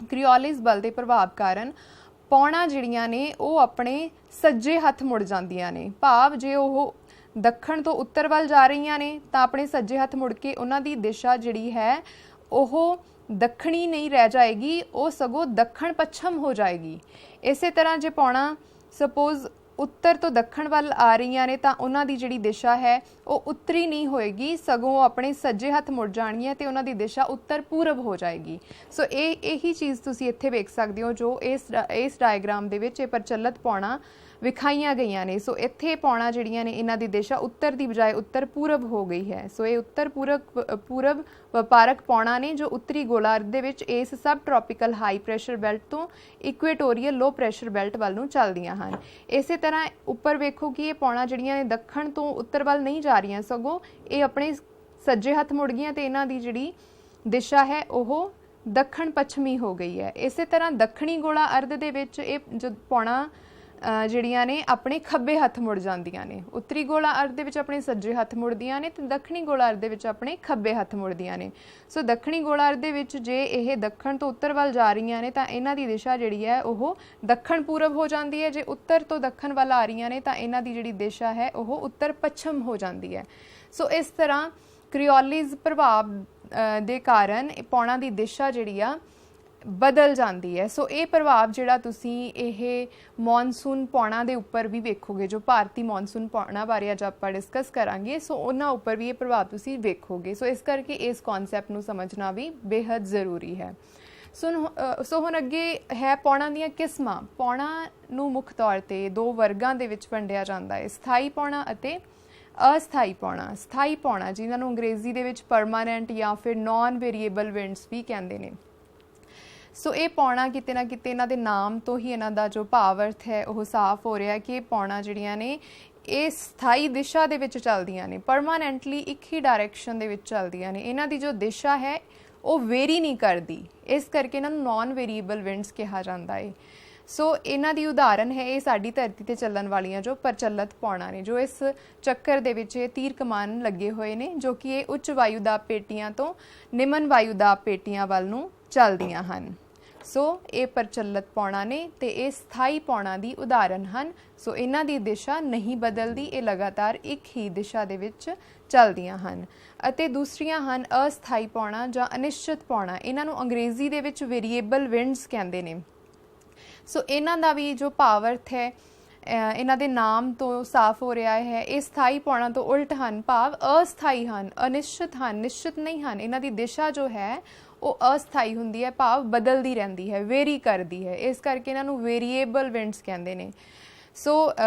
ਕ੍ਰਿਓਲਿਸ ਬਲ ਦੇ ਪ੍ਰਭਾਵ ਕਾਰਨ ਪੌਣਾਂ ਜਿਹੜੀਆਂ ਨੇ ਉਹ ਆਪਣੇ ਸੱਜੇ ਹੱਥ ਮੁੜ ਜਾਂਦੀਆਂ ਨੇ, ਭਾਵ ਜੇ ਉਹ ਦੱਖਣ ਤੋਂ ਉੱਤਰ ਵੱਲ ਜਾ ਰਹੀਆਂ ਨੇ ਤਾਂ ਆਪਣੇ ਸੱਜੇ ਹੱਥ ਮੁੜ ਕੇ ਉਹਨਾਂ ਦੀ ਦਿਸ਼ਾ ਜਿਹੜੀ ਹੈ ਉਹ ਦੱਖਣੀ ਨਹੀਂ ਰਹਿ ਜਾਏਗੀ, ਉਹ ਸਗੋਂ ਦੱਖਣ ਪੱਛਮ ਹੋ ਜਾਏਗੀ। ਇਸੇ ਤਰ੍ਹਾਂ ਜੇ ਪੌਣਾਂ ਸਪੋਜ਼ ਉੱਤਰ ਤੋਂ ਦੱਖਣ ਵੱਲ ਆ ਰਹੀਆਂ ਨੇ ਤਾਂ ਉਹਨਾਂ ਦੀ ਜਿਹੜੀ ਦਿਸ਼ਾ ਹੈ ਉਹ ਉੱਤਰੀ ਨਹੀਂ ਹੋਏਗੀ, ਸਗੋਂ ਆਪਣੇ ਸੱਜੇ ਹੱਥ ਮੁੜ ਜਾਣਗੀਆਂ ਤੇ ਉਹਨਾਂ ਦੀ ਦਿਸ਼ਾ ਉੱਤਰ ਪੂਰਬ ਹੋ ਜਾਏਗੀ। ਸੋ ਇਹੀ ਚੀਜ਼ ਤੁਸੀਂ ਇੱਥੇ ਵੇਖ ਸਕਦੇ ਹੋ ਜੋ ਇਸ ਡਾਇਗ੍ਰਾਮ ਦੇ ਵਿੱਚ ਇਹ ਪ੍ਰਚਲਿਤ ਪੌਣਾਂ ਵਿਖਾਈਆਂ ਗਈਆਂ ਨੇ। ਸੋ ਇੱਥੇ ਪੌਣਾਂ ਜਿਹੜੀਆਂ ਨੇ ਇਹਨਾਂ ਦੀ ਦਿਸ਼ਾ ਉੱਤਰ ਦੀ ਬਜਾਏ ਉੱਤਰ ਪੂਰਬ ਹੋ ਗਈ ਹੈ। ਸੋ ਇਹ ਉੱਤਰ ਪੂਰਬ ਵਪਾਰਕ ਪੌਣਾਂ ਨੇ ਜੋ ਉੱਤਰੀ ਗੋਲਾਰਧ ਦੇ ਵਿੱਚ ਇਸ ਸਬ ਟ੍ਰੋਪੀਕਲ ਹਾਈ ਪ੍ਰੈਸ਼ਰ ਬੈਲਟ ਤੋਂ ਇਕੁਏਟੋਰੀਅਲ ਲੋ ਪ੍ਰੈਸ਼ਰ ਬੈਲਟ ਵੱਲ ਨੂੰ ਚੱਲਦੀਆਂ ਹਨ। ਇਸੇ ਤਰ੍ਹਾਂ ਉੱਪਰ ਵੇਖੋ ਕਿ ਇਹ ਪੌਣਾਂ ਜਿਹੜੀਆਂ ਨੇ ਦੱਖਣ ਤੋਂ ਉੱਤਰ ਵੱਲ ਨਹੀਂ ਜਾ ਰਹੀਆਂ, ਸਗੋਂ ਇਹ ਆਪਣੇ ਸੱਜੇ ਹੱਥ ਮੁੜ ਗਈਆਂ ਤੇ ਇਹਨਾਂ ਦੀ ਜਿਹੜੀ ਦਿਸ਼ਾ ਹੈ ਉਹ ਦੱਖਣ ਪੱਛਮੀ ਹੋ ਗਈ ਹੈ। ਇਸੇ ਤਰ੍ਹਾਂ ਦੱਖਣੀ ਗੋਲਾ ਅਰਧ ਦੇ ਵਿੱਚ ਇਹ ਜੋ ਪੌਣਾਂ ਜਿਹੜੀਆਂ ਨੇ ਆਪਣੇ ਖੱਬੇ ਹੱਥ ਮੁੜ ਜਾਂਦੀਆਂ ਨੇ, ਉੱਤਰੀ ਗੋਲਾ ਅਰਧ ਦੇ ਵਿੱਚ ਆਪਣੇ ਸੱਜੇ ਹੱਥ ਮੁੜਦੀਆਂ ਨੇ ਤੇ ਦੱਖਣੀ ਗੋਲਾ ਅਰਧ ਦੇ ਵਿੱਚ ਆਪਣੇ ਖੱਬੇ ਹੱਥ ਮੁੜਦੀਆਂ ਨੇ। ਸੋ ਦੱਖਣੀ ਗੋਲਾ ਅਰਧ ਦੇ ਵਿੱਚ ਜੇ ਇਹ ਦੱਖਣ ਤੋਂ ਉੱਤਰ ਵੱਲ ਜਾ ਰਹੀਆਂ ਨੇ ਤਾਂ ਇਹਨਾਂ ਦੀ ਦਿਸ਼ਾ ਜਿਹੜੀ ਹੈ ਉਹ ਦੱਖਣ ਪੂਰਬ ਹੋ ਜਾਂਦੀ ਹੈ। ਜੇ ਉੱਤਰ ਤੋਂ ਦੱਖਣ ਵੱਲ ਆ ਰਹੀਆਂ ਨੇ ਤਾਂ ਇਹਨਾਂ ਦੀ ਜਿਹੜੀ ਦਿਸ਼ਾ ਹੈ ਉਹ ਉੱਤਰ ਪੱਛਮ ਹੋ ਜਾਂਦੀ ਹੈ। ਸੋ ਇਸ ਤਰ੍ਹਾਂ ਕ੍ਰਿਓਲਿਸ ਪ੍ਰਭਾਵ ਦੇ ਕਾਰਨ ਪੌਣਾਂ ਦੀ ਦਿਸ਼ਾ ਜਿਹੜੀ ਆ ਬਦਲ ਜਾਂਦੀ ਹੈ। ਸੋ ਇਹ ਪ੍ਰਭਾਵ ਜਿਹੜਾ ਤੁਸੀਂ ਇਹ ਮੌਨਸੂਨ ਪੌਣਾਂ ਦੇ ਉੱਪਰ ਵੀ ਵੇਖੋਗੇ, ਜੋ ਭਾਰਤੀ ਮੌਨਸੂਨ ਪੌਣਾਂ ਬਾਰੇ ਅੱਜ ਆਪਾਂ ਡਿਸਕਸ ਕਰਾਂਗੇ, ਸੋ ਉਹਨਾਂ ਉੱਪਰ ਵੀ ਇਹ ਪ੍ਰਭਾਵ ਤੁਸੀਂ ਵੇਖੋਗੇ। ਸੋ ਇਸ ਕਰਕੇ ਇਸ ਕਨਸੈਪਟ ਨੂੰ ਸਮਝਣਾ ਵੀ ਬੇहद ਜ਼ਰੂਰੀ ਹੈ। ਸੋ ਹੁਣ ਅੱਗੇ ਹੈ ਪੌਣਾ ਦੀਆਂ ਕਿਸਮਾਂ। ਪੌਣਾ ਨੂੰ ਮੁੱਖ ਤੌਰ ਤੇ ਦੋ ਵਰਗਾਂ ਦੇ ਵਿੱਚ ਵੰਡਿਆ ਜਾਂਦਾ ਹੈ, ਸਥਾਈ ਪੌਣਾ ਅਤੇ ਅਸਥਾਈ ਪੌਣਾ। ਸਥਾਈ ਪੌਣਾ ਜਿਨ੍ਹਾਂ ਨੂੰ ਅੰਗਰੇਜ਼ੀ ਦੇ ਵਿੱਚ ਪਰਮਾਨੈਂਟ ਜਾਂ ਫਿਰ ਨਾਨ ਵੇਰੀਏਬਲ ਵਿੰਡਸ ਵੀ ਕਹਿੰਦੇ ਨੇ। ਸੋ ਇਹ ਪੌਣਾ ਕਿਤੇ ਨਾ ਕਿਤੇ ਇਹਨਾਂ ਦੇ ਨਾਮ ਤੋਂ ਹੀ ਇਹਨਾਂ ਦਾ ਜੋ ਭਾਵ ਅਰਥ ਹੈ ਉਹ ਸਾਫ਼ ਹੋ ਰਿਹਾ ਕਿ ਇਹ ਪੌਣਾ ਜਿਹੜੀਆਂ ਨੇ ਇਹ ਸਥਾਈ ਦਿਸ਼ਾ ਦੇ ਵਿੱਚ ਚੱਲਦੀਆਂ ਨੇ, ਪਰਮਾਨੈਂਟਲੀ ਇੱਕ ਹੀ ਡਾਇਰੈਕਸ਼ਨ ਦੇ ਵਿੱਚ ਚੱਲਦੀਆਂ ਨੇ। ਇਹਨਾਂ ਦੀ ਜੋ ਦਿਸ਼ਾ ਹੈ ਉਹ ਵੇਰੀ ਨਹੀਂ ਕਰਦੀ, ਇਸ ਕਰਕੇ ਇਹਨਾਂ ਨੂੰ ਨਾਨ ਵੇਰੀਏਬਲ ਵਿੰਡਸ ਕਿਹਾ ਜਾਂਦਾ ਹੈ। ਸੋ ਇਹਨਾਂ ਦੀ ਉਦਾਹਰਨ ਹੈ ਇਹ ਸਾਡੀ ਧਰਤੀ ਤੇ ਚੱਲਣ ਵਾਲੀਆਂ ਜੋ ਪ੍ਰਚਲਿਤ ਪੌਣਾ ਨੇ, ਜੋ ਇਸ ਚੱਕਰ ਦੇ ਵਿੱਚ ਇਹ ਤੀਰ ਕਮਾਨ ਲੱਗੇ ਹੋਏ ਨੇ, ਜੋ ਕਿ ਇਹ ਉੱਚ ਵਾਯੂ ਦਾਬ ਪੇਟੀਆਂ ਤੋਂ ਨਿਮਨ ਵਾਯੂ ਦਾਬ ਪੇਟੀਆਂ ਵੱਲ ਨੂੰ ਚੱਲਦੀਆਂ ਹਨ। ਸੋ ਇਹ ਪ੍ਰਚਲਿਤ ਪੌਣਾ ਨੇ ਤੇ ਇਹ ਸਥਾਈ ਪੌਣਾ ਦੀ ਉਦਾਹਰਨ ਹਨ। ਸੋ ਇਹਨਾਂ ਦੀ ਦਿਸ਼ਾ ਨਹੀਂ ਬਦਲਦੀ, ਇਹ ਲਗਾਤਾਰ ਇੱਕ ਹੀ ਦਿਸ਼ਾ ਦੇ ਵਿੱਚ ਚੱਲਦੀਆਂ ਹਨ। ਅਤੇ ਦੂਸਰੀਆਂ ਹਨ ਅਸਥਾਈ ਪੌਣਾ ਜਾਂ ਅਨਿਸ਼ਚਿਤ ਪੌਣਾ। ਇਹਨਾਂ ਨੂੰ ਅੰਗਰੇਜ਼ੀ ਦੇ ਵਿੱਚ ਵੇਰੀਏਬਲ ਵਿੰਡਸ ਕਹਿੰਦੇ ਨੇ। ਸੋ ਇਹਨਾਂ ਦਾ ਵੀ ਜੋ ਭਾਵ ਅਰਥ ਹੈ ਇਹਨਾਂ ਦੇ ਨਾਮ ਤੋਂ ਸਾਫ਼ ਹੋ ਰਿਹਾ ਹੈ, ਇਹ ਸਥਾਈ ਪੌਣਾ ਤੋਂ ਉਲਟ ਹਨ, ਭਾਵ ਅਸਥਾਈ ਹਨ, ਅਨਿਸ਼ਚਿਤ ਹਨ, ਨਿਸ਼ਚਿਤ ਨਹੀਂ ਹਨ। ਇਹਨਾਂ ਦੀ ਦਿਸ਼ਾ ਜੋ ਹੈ ਉਹ ਅਸਥਾਈ ਹੁੰਦੀ ਹੈ, ਭਾਵ ਬਦਲਦੀ ਰਹਿੰਦੀ ਹੈ, ਵੇਰੀ ਕਰਦੀ ਹੈ, ਇਸ ਕਰਕੇ ਇਹਨਾਂ ਨੂੰ ਵੇਰੀਏਬਲ ਵਿੰਡਸ ਕਹਿੰਦੇ ਨੇ। ਸੋ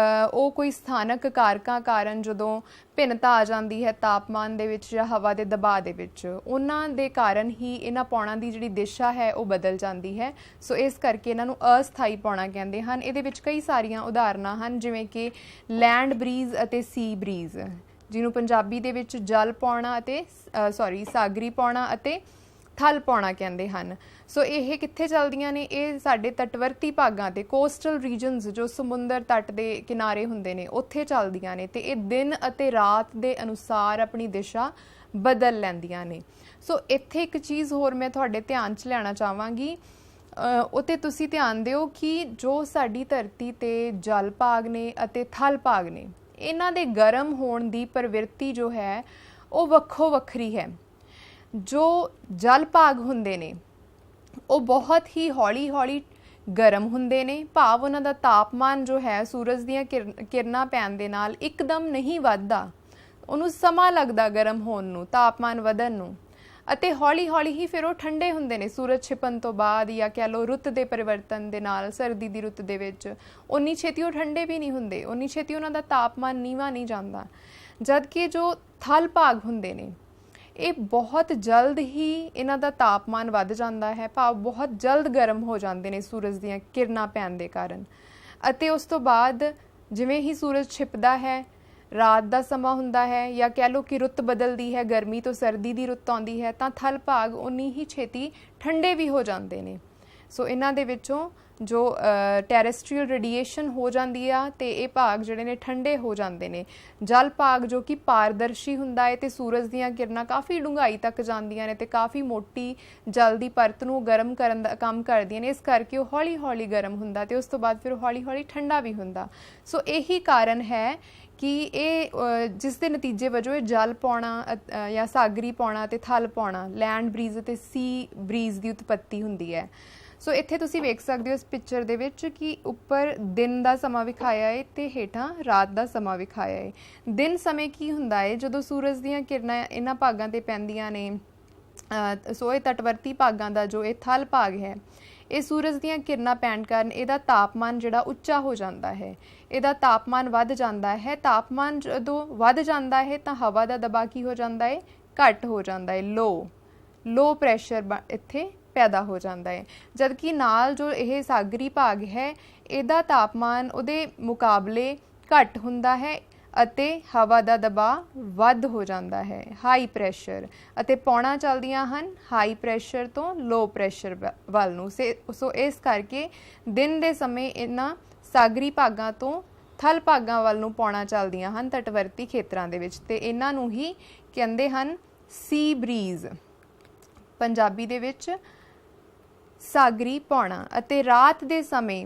ਉਹ ਕੋਈ ਸਥਾਨਕ ਕਾਰਕਾਂ ਕਾਰਨ ਜਦੋਂ ਭਿੰਨਤਾ ਆ ਜਾਂਦੀ ਹੈ ਤਾਪਮਾਨ ਦੇ ਵਿੱਚ ਜਾਂ ਹਵਾ ਦੇ ਦਬਾਅ ਦੇ ਵਿੱਚ, ਉਹਨਾਂ ਦੇ ਕਾਰਨ ਹੀ ਇਹਨਾਂ ਪੌਣਾਂ ਦੀ ਜਿਹੜੀ ਦਿਸ਼ਾ ਹੈ ਉਹ ਬਦਲ ਜਾਂਦੀ ਹੈ। ਸੋ ਇਸ ਕਰਕੇ ਇਹਨਾਂ ਨੂੰ ਅਸਥਾਈ ਪੌਣਾ ਕਹਿੰਦੇ ਹਨ। ਇਹਦੇ ਵਿੱਚ ਕਈ ਸਾਰੀਆਂ ਉਦਾਹਰਨਾਂ ਹਨ, ਜਿਵੇਂ ਕਿ ਲੈਂਡ ਬਰੀਜ਼ ਅਤੇ ਸੀ ਬਰੀਜ਼, ਜਿਹਨੂੰ ਪੰਜਾਬੀ ਦੇ ਵਿੱਚ ਜਲ ਪੌਣਾ ਅਤੇ ਸਾਗਰੀ ਪੌਣਾ ਅਤੇ ਥਲ ਪੌਣਾ ਕਹਿੰਦੇ ਹਨ। ਸੋ ਇਹ ਕਿੱਥੇ ਚੱਲਦੀਆਂ ਨੇ? ਇਹ ਸਾਡੇ ਤਟਵਰਤੀ ਭਾਗਾਂ ਤੇ ਕੋਸਟਲ ਰੀਜਨਸ ਜੋ ਸਮੁੰਦਰ ਤੱਟ ਦੇ ਕਿਨਾਰੇ ਹੁੰਦੇ ਨੇ ਉੱਥੇ ਚੱਲਦੀਆਂ ਨੇ, ਤੇ ਇਹ ਦਿਨ ਅਤੇ ਰਾਤ ਦੇ ਅਨੁਸਾਰ ਆਪਣੀ ਦਿਸ਼ਾ ਬਦਲ ਲੈਂਦੀਆਂ ਨੇ। ਸੋ ਇੱਥੇ ਇੱਕ ਚੀਜ਼ ਹੋਰ ਮੈਂ ਤੁਹਾਡੇ ਧਿਆਨ 'ਚ ਲਿਆਉਣਾ ਚਾਹਾਂਗੀ, ਉੱਤੇ ਤੁਸੀਂ ਧਿਆਨ ਦਿਓ ਕਿ ਜੋ ਸਾਡੀ ਧਰਤੀ ਤੇ ਜਲ ਭਾਗ ਨੇ ਅਤੇ ਥਲ ਭਾਗ ਨੇ, ਇਹਨਾਂ ਦੇ ਗਰਮ ਹੋਣ ਦੀ ਪ੍ਰਵਿਰਤੀ ਜੋ ਹੈ ਉਹ ਵੱਖੋ ਵੱਖਰੀ ਹੈ। ਜੋ ਜਲ ਭਾਗ ਹੁੰਦੇ ਨੇ ਉਹ ਬਹੁਤ ਹੀ ਹੌਲੀ ਹੌਲੀ ਗਰਮ ਹੁੰਦੇ ਨੇ, ਭਾਵ ਉਹਨਾਂ ਦਾ ਤਾਪਮਾਨ ਜੋ ਹੈ ਸੂਰਜ ਦੀਆਂ ਕਿਰਨਾਂ ਪੈਣ ਦੇ ਨਾਲ ਇੱਕਦਮ ਨਹੀਂ ਵੱਧਦਾ, ਉਹਨੂੰ ਸਮਾਂ ਲੱਗਦਾ ਗਰਮ ਹੋਣ ਨੂੰ, ਤਾਪਮਾਨ ਵਧਣ ਨੂੰ, ਅਤੇ ਹੌਲੀ ਹੌਲੀ ਹੀ ਫਿਰ ਉਹ ਠੰਡੇ ਹੁੰਦੇ ਨੇ ਸੂਰਜ ਛਿਪਣ ਤੋਂ ਬਾਅਦ, ਜਾਂ ਕਹਿ ਲਓ ਰੁੱਤ ਦੇ ਪਰਿਵਰਤਨ ਦੇ ਨਾਲ। ਸਰਦੀ ਦੀ ਰੁੱਤ ਦੇ ਵਿੱਚ ਉਨੀ ਛੇਤੀ ਉਹ ਠੰਡੇ ਵੀ ਨਹੀਂ ਹੁੰਦੇ, ਉਨੀ ਛੇਤੀ ਉਹਨਾਂ ਦਾ ਤਾਪਮਾਨ ਨੀਵਾਂ ਨਹੀਂ ਜਾਂਦਾ। ਜਦ ਕਿ ਜੋ ਥਲ ਭਾਗ ਹੁੰਦੇ ਨੇ ਇਹ ਬਹੁਤ ਜਲਦ ਹੀ ਇਹਨਾਂ ਦਾ ਤਾਪਮਾਨ ਵੱਧ ਜਾਂਦਾ ਹੈ, ਭਾਵ ਬਹੁਤ ਜਲਦ ਗਰਮ ਹੋ ਜਾਂਦੇ ਨੇ ਸੂਰਜ ਦੀਆਂ ਕਿਰਨਾਂ ਪੈਣ ਦੇ ਕਾਰਨ। ਅਤੇ ਉਸ ਤੋਂ ਬਾਅਦ ਜਿਵੇਂ ਹੀ ਸੂਰਜ ਛਿਪਦਾ ਹੈ, ਰਾਤ ਦਾ ਸਮਾਂ ਹੁੰਦਾ ਹੈ, ਜਾਂ ਕਹਿ ਲਓ ਕਿ ਰੁੱਤ ਬਦਲਦੀ ਹੈ, ਗਰਮੀ ਤੋਂ ਸਰਦੀ ਦੀ ਰੁੱਤ ਆਉਂਦੀ ਹੈ, ਤਾਂ ਥਲ ਭਾਗ ਉਨੀ ਹੀ ਛੇਤੀ ਠੰਡੇ ਵੀ ਹੋ ਜਾਂਦੇ ਨੇ। ਸੋ ਇਹਨਾਂ ਦੇ ਵਿੱਚੋਂ ਜੋ ਟੈਰੇਸਟਰੀਅਲ ਰੇਡੀਏਸ਼ਨ ਹੋ ਜਾਂਦੀ ਆ ਤੇ ਇਹ ਭਾਗ ਜਿਹੜੇ ਨੇ ਠੰਡੇ ਹੋ ਜਾਂਦੇ ਨੇ। ਜਲ ਭਾਗ ਜੋ ਕਿ ਪਾਰਦਰਸ਼ੀ ਹੁੰਦਾ ਹੈ ਤੇ ਸੂਰਜ ਦੀਆਂ ਕਿਰਨਾਂ ਕਾਫੀ ਡੂੰਘਾਈ ਤੱਕ ਜਾਂਦੀਆਂ ਨੇ ਤੇ ਕਾਫੀ ਮੋਟੀ ਜਲ ਦੀ ਪਰਤ ਨੂੰ ਗਰਮ ਕਰਨ ਦਾ ਕੰਮ ਕਰਦੀਆਂ ਨੇ, ਇਸ ਕਰਕੇ ਉਹ ਹੌਲੀ ਹੌਲੀ ਗਰਮ ਹੁੰਦਾ ਤੇ ਉਸ ਤੋਂ ਬਾਅਦ ਫਿਰ ਹੌਲੀ ਹੌਲੀ ਠੰਡਾ ਵੀ ਹੁੰਦਾ। ਸੋ ਇਹੀ ਕਾਰਨ ਹੈ ਕਿ ਇਹ ਜਿਸ ਦੇ ਨਤੀਜੇ ਵਜੋਂ ਇਹ ਜਲ ਪੌਣਾ ਜਾਂ ਸਾਗਰੀ ਪੌਣਾ ਤੇ ਥਲ ਪੌਣਾ, ਲੈਂਡ ਬਰੀਜ਼ ਅਤੇ ਸੀ ਬਰੀਜ਼ ਦੀ ਉਤਪੱਤੀ ਹੁੰਦੀ ਹੈ। ਸੋ ਇੱਥੇ ਤੁਸੀਂ ਵੇਖ ਸਕਦੇ ਹੋ ਇਸ ਪਿਕਚਰ ਦੇ ਵਿੱਚ ਕਿ ਉੱਪਰ ਦਿਨ ਦਾ ਸਮਾਂ ਵਿਖਾਇਆ ਹੈ ਤੇ ਹੇਠਾਂ ਰਾਤ ਦਾ ਸਮਾਂ ਵਿਖਾਇਆ ਹੈ। ਦਿਨ ਸਮੇਂ ਕੀ ਹੁੰਦਾ ਹੈ? ਜਦੋਂ ਸੂਰਜ ਦੀਆਂ ਕਿਰਨਾਂ ਇਹਨਾਂ ਭਾਗਾਂ ਤੇ ਪੈਂਦੀਆਂ ਨੇ, ਸੋ ਇਹ ਤਟਵਰਤੀ ਭਾਗਾਂ ਦਾ ਜੋ ਇਹ ਥਲ ਭਾਗ ਹੈ, ਇਹ ਸੂਰਜ ਦੀਆਂ ਕਿਰਨਾਂ ਪੈਣ ਕਾਰਨ ਇਹਦਾ ਤਾਪਮਾਨ ਜਿਹੜਾ ਉੱਚਾ ਹੋ ਜਾਂਦਾ ਹੈ, ਇਹਦਾ ਤਾਪਮਾਨ ਵੱਧ ਜਾਂਦਾ ਹੈ। ਤਾਪਮਾਨ ਜਦੋਂ ਵੱਧ ਜਾਂਦਾ ਹੈ ਤਾਂ ਹਵਾ ਦਾ ਦਬਾਅ ਕੀ ਹੋ ਜਾਂਦਾ ਹੈ? ਘੱਟ ਹੋ ਜਾਂਦਾ ਹੈ, ਲੋ ਪ੍ਰੈਸ਼ਰ ਇੱਥੇ ਪੈਦਾ ਹੋ ਜਾਂਦਾ ਹੈ। ਜਦਕਿ ਨਾਲ ਜੋ ਇਹ ਸਾਗਰੀ ਭਾਗ ਹੈ ਇਹਦਾ ਤਾਪਮਾਨ ਉਹਦੇ ਮੁਕਾਬਲੇ ਘੱਟ ਹੁੰਦਾ ਹੈ ਅਤੇ ਹਵਾ ਦਾ ਦਬਾਅ ਵੱਧ ਹੋ ਜਾਂਦਾ ਹੈ, ਹਾਈ ਪ੍ਰੈਸ਼ਰ, ਅਤੇ ਪੌਣਾ ਚੱਲਦੀਆਂ ਹਨ ਹਾਈ ਪ੍ਰੈਸ਼ਰ ਤੋਂ ਲੋ ਪ੍ਰੈਸ਼ਰ ਵੱਲ ਨੂੰ। ਸੋ ਇਸ ਕਰਕੇ ਦਿਨ ਦੇ ਸਮੇਂ ਇਹਨਾਂ ਸਾਗਰੀ ਭਾਗਾਂ ਤੋਂ ਥਲ ਭਾਗਾਂ ਵੱਲ ਨੂੰ ਪੌਣਾ ਚੱਲਦੀਆਂ ਹਨ ਤਟਵਰਤੀ ਖੇਤਰਾਂ ਦੇ ਵਿੱਚ, ਤੇ ਇਹਨਾਂ ਨੂੰ ਹੀ ਕਹਿੰਦੇ ਹਨ ਸੀ ਬਰੀਜ਼, ਪੰਜਾਬੀ ਦੇ ਵਿੱਚ ਸਾਗਰੀ ਪੌਣਾ। ਅਤੇ ਰਾਤ ਦੇ ਸਮੇਂ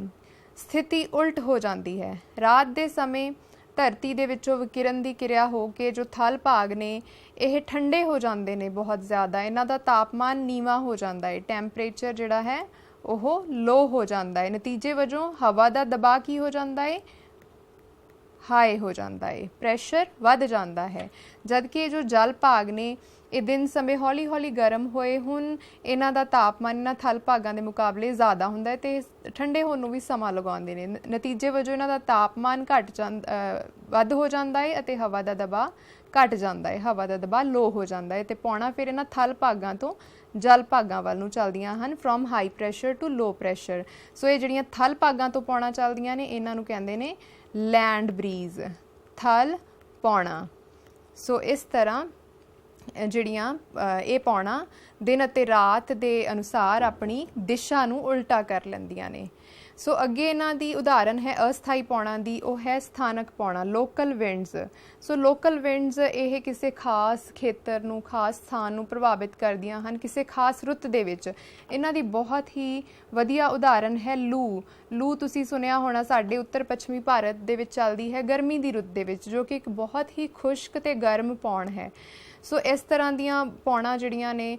ਸਥਿਤੀ ਉਲਟ ਹੋ ਜਾਂਦੀ ਹੈ। ਰਾਤ ਦੇ ਸਮੇਂ ਧਰਤੀ ਦੇ ਵਿੱਚੋਂ ਵਿਕਿਰਨ ਦੀ ਕਿਰਿਆ ਹੋ ਕੇ ਜੋ ਥਲ ਭਾਗ ਨੇ ਇਹ ਠੰਡੇ ਹੋ ਜਾਂਦੇ ਨੇ ਬਹੁਤ ਜ਼ਿਆਦਾ, ਇਹਨਾਂ ਦਾ ਤਾਪਮਾਨ ਨੀਵਾਂ ਹੋ ਜਾਂਦਾ ਹੈ, ਟੈਂਪਰੇਚਰ ਜਿਹੜਾ ਹੈ ਉਹ ਲੋ ਹੋ ਜਾਂਦਾ ਹੈ। ਨਤੀਜੇ ਵਜੋਂ ਹਵਾ ਦਾ ਦਬਾਅ ਕੀ ਹੋ ਜਾਂਦਾ ਹੈ? ਹਾਈ ਹੋ ਜਾਂਦਾ ਹੈ, ਪ੍ਰੈਸ਼ਰ ਵੱਧ ਜਾਂਦਾ ਹੈ। ਜਦਕਿ ਜੋ ਜਲ ਭਾਗ ਨੇ ਇਹ ਦਿਨ ਸਮੇਂ ਹੌਲੀ ਹੌਲੀ ਗਰਮ ਹੋਏ। ਹੁਣ ਇਹਨਾਂ ਦਾ ਤਾਪਮਾਨ ਇਹਨਾਂ ਥਲ ਭਾਗਾਂ ਦੇ ਮੁਕਾਬਲੇ ਜ਼ਿਆਦਾ ਹੁੰਦਾ ਹੈ ਤੇ ਠੰਡੇ ਹੋਣ ਨੂੰ ਵੀ ਸਮਾਂ ਲਗਾਉਂਦੇ ਨੇ। ਨਤੀਜੇ ਵਜੋਂ ਇਹਨਾਂ ਦਾ ਤਾਪਮਾਨ ਵੱਧ ਹੋ ਜਾਂਦਾ ਹੈ ਅਤੇ ਹਵਾ ਦਾ ਦਬਾਅ ਘਟ ਜਾਂਦਾ ਹੈ, ਹਵਾ ਦਾ ਦਬਾਅ ਲੋ ਹੋ ਜਾਂਦਾ ਹੈ ਤੇ ਪੌਣਾ ਫਿਰ ਇਹਨਾਂ ਥਲ ਭਾਗਾਂ ਤੋਂ ਜਲ ਭਾਗਾਂ ਵੱਲ ਨੂੰ ਚੱਲਦੀਆਂ ਹਨ, from high pressure to low pressure. So ਇਹ ਜਿਹੜੀਆਂ ਥਲ ਭਾਗਾਂ ਤੋਂ ਪੌਣਾ ਚੱਲਦੀਆਂ ਨੇ ਇਹਨਾਂ ਨੂੰ ਕਹਿੰਦੇ ਨੇ ਲੈਂਡ ਬਰੀਜ਼, ਥਲ ਪੌਣਾ। ਸੋ ਇਸ ਤਰ੍ਹਾਂ ਜਿਹੜੀਆਂ ਇਹ ਪੌਣਾ ਦਿਨ ਅਤੇ ਰਾਤ ਦੇ ਅਨੁਸਾਰ ਆਪਣੀ ਦਿਸ਼ਾ ਨੂੰ ਉਲਟਾ ਕਰ ਲੈਂਦੀਆਂ ਨੇ। ਸੋ ਅੱਗੇ ਇਹਨਾਂ ਦੀ ਉਦਾਹਰਨ ਹੈ ਅਸਥਾਈ ਪੌਣਾ ਦੀ, ਉਹ ਹੈ ਸਥਾਨਕ ਪੌਣਾ, ਲੋਕਲ ਵਿੰਡਸ। ਸੋ ਲੋਕਲ ਵਿੰਡਸ ਇਹ ਕਿਸੇ ਖਾਸ ਖੇਤਰ ਨੂੰ, ਖਾਸ ਸਥਾਨ ਨੂੰ ਪ੍ਰਭਾਵਿਤ ਕਰਦੀਆਂ ਹਨ ਕਿਸੇ ਖਾਸ ਰੁੱਤ ਦੇ ਵਿੱਚ। ਇਹਨਾਂ ਦੀ ਬਹੁਤ ਹੀ ਵਧੀਆ ਉਦਾਹਰਨ ਹੈ ਲੂ। ਲੂ ਤੁਸੀਂ ਸੁਣਿਆ ਹੋਣਾ, ਸਾਡੇ ਉੱਤਰ ਪੱਛਮੀ ਭਾਰਤ ਦੇ ਵਿੱਚ ਚੱਲਦੀ ਹੈ ਗਰਮੀ ਦੀ ਰੁੱਤ ਦੇ ਵਿੱਚ, ਜੋ ਕਿ ਇੱਕ ਬਹੁਤ ਹੀ ਖੁਸ਼ਕ ਤੇ ਗਰਮ ਪੌਣ ਹੈ। ਸੋ ਇਸ ਤਰ੍ਹਾਂ ਦੀਆਂ ਪੌਣਾ ਜਿਹੜੀਆਂ ਨੇ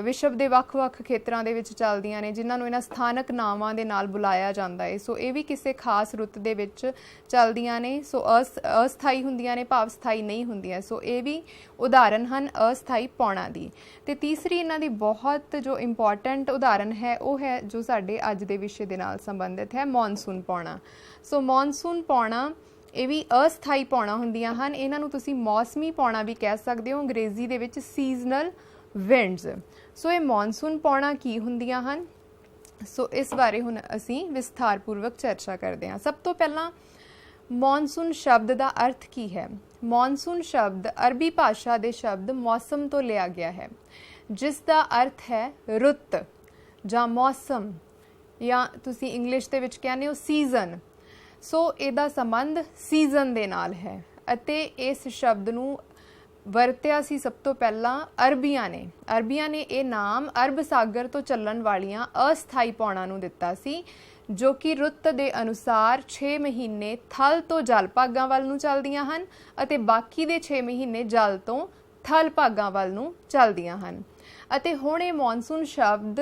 ਵਿਸ਼ਵ ਦੇ ਵੱਖ-ਵੱਖ ਖੇਤਰਾਂ ਦੇ ਵਿੱਚ ਚੱਲਦੀਆਂ ਨੇ, ਜਿਨ੍ਹਾਂ ਨੂੰ ਇਹਨਾਂ ਸਥਾਨਕ ਨਾਵਾਂ ਦੇ ਨਾਲ ਬੁਲਾਇਆ ਜਾਂਦਾ ਹੈ। ਸੋ ਇਹ ਵੀ ਕਿਸੇ ਖਾਸ ਰੁੱਤ ਦੇ ਵਿੱਚ ਚੱਲਦੀਆਂ ਨੇ। ਸੋ ਅਸਥਾਈ ਹੁੰਦੀਆਂ ਨੇ, ਭਾਵ ਸਥਾਈ ਨਹੀਂ ਹੁੰਦੀਆਂ। ਸੋ ਇਹ ਵੀ ਉਦਾਹਰਨ ਹਨ ਅਸਥਾਈ ਪੌਣਾ ਦੀ। ਤੇ ਤੀਸਰੀ ਇਹਨਾਂ ਦੀ ਬਹੁਤ ਜੋ ਇੰਪੋਰਟੈਂਟ ਉਦਾਹਰਨ ਹੈ ਉਹ ਹੈ ਜੋ ਸਾਡੇ ਅੱਜ ਦੇ ਵਿਸ਼ੇ ਦੇ ਨਾਲ ਸੰਬੰਧਿਤ ਹੈ, ਮੌਨਸੂਨ ਪੌਣਾ। ਸੋ ਮੌਨਸੂਨ ਪੌਣਾ ਇਹ ਵੀ ਅਸਥਾਈ ਪੌਣਾ ਹੁੰਦੀਆਂ ਹਨ। ਇਹਨਾਂ ਨੂੰ ਤੁਸੀਂ ਮੌਸਮੀ ਪੌਣਾ ਵੀ ਕਹਿ ਸਕਦੇ ਹੋ, ਅੰਗਰੇਜ਼ੀ ਦੇ ਵਿੱਚ ਸੀਜ਼ਨਲ ਵਿੰਡਸ। ਸੋ ਇਹ ਮੌਨਸੂਨ ਪੌਣਾ ਕੀ ਹੁੰਦੀਆਂ ਹਨ, ਸੋ ਇਸ ਬਾਰੇ ਹੁਣ ਅਸੀਂ ਵਿਸਥਾਰਪੂਰਵਕ ਚਰਚਾ ਕਰਦੇ ਹਾਂ। ਸਭ ਤੋਂ ਪਹਿਲਾਂ ਮੌਨਸੂਨ ਸ਼ਬਦ ਦਾ ਅਰਥ ਕੀ ਹੈ। ਮੌਨਸੂਨ ਸ਼ਬਦ ਅਰਬੀ ਭਾਸ਼ਾ ਦੇ ਸ਼ਬਦ ਮੌਸਮ ਤੋਂ ਲਿਆ ਗਿਆ ਹੈ, ਜਿਸ ਦਾ ਅਰਥ ਹੈ ਰੁੱਤ ਜਾਂ ਮੌਸਮ, ਜਾਂ ਤੁਸੀਂ ਇੰਗਲਿਸ਼ ਦੇ ਵਿੱਚ ਕਹਿੰਦੇ ਹੋ ਸੀਜ਼ਨ। ਸੋ ਇਹਦਾ ਸੰਬੰਧ ਸੀਜ਼ਨ ਦੇ ਨਾਲ ਹੈ ਅਤੇ ਇਸ ਸ਼ਬਦ ਨੂੰ ਵਰਤਿਆ ਸੀ ਸਭ ਤੋਂ ਪਹਿਲਾਂ ਅਰਬੀਆਂ ਨੇ। ਅਰਬੀਆਂ ਨੇ ਇਹ ਨਾਮ ਅਰਬ ਸਾਗਰ ਤੋਂ ਚੱਲਣ ਵਾਲੀਆਂ ਅਸਥਾਈ ਪੌਣਾ ਨੂੰ ਦਿੱਤਾ ਸੀ, ਜੋ ਕਿ ਰੁੱਤ ਦੇ ਅਨੁਸਾਰ 6 ਮਹੀਨੇ ਥਲ ਤੋਂ ਜਲ ਭਾਗਾਂ ਵੱਲ ਨੂੰ ਚੱਲਦੀਆਂ ਹਨ ਅਤੇ ਬਾਕੀ ਦੇ 6 ਮਹੀਨੇ ਜਲ ਤੋਂ ਥਲ ਭਾਗਾਂ ਵੱਲ ਨੂੰ ਚੱਲਦੀਆਂ ਹਨ। ਅਤੇ ਹੁਣ ਇਹ ਮੌਨਸੂਨ ਸ਼ਬਦ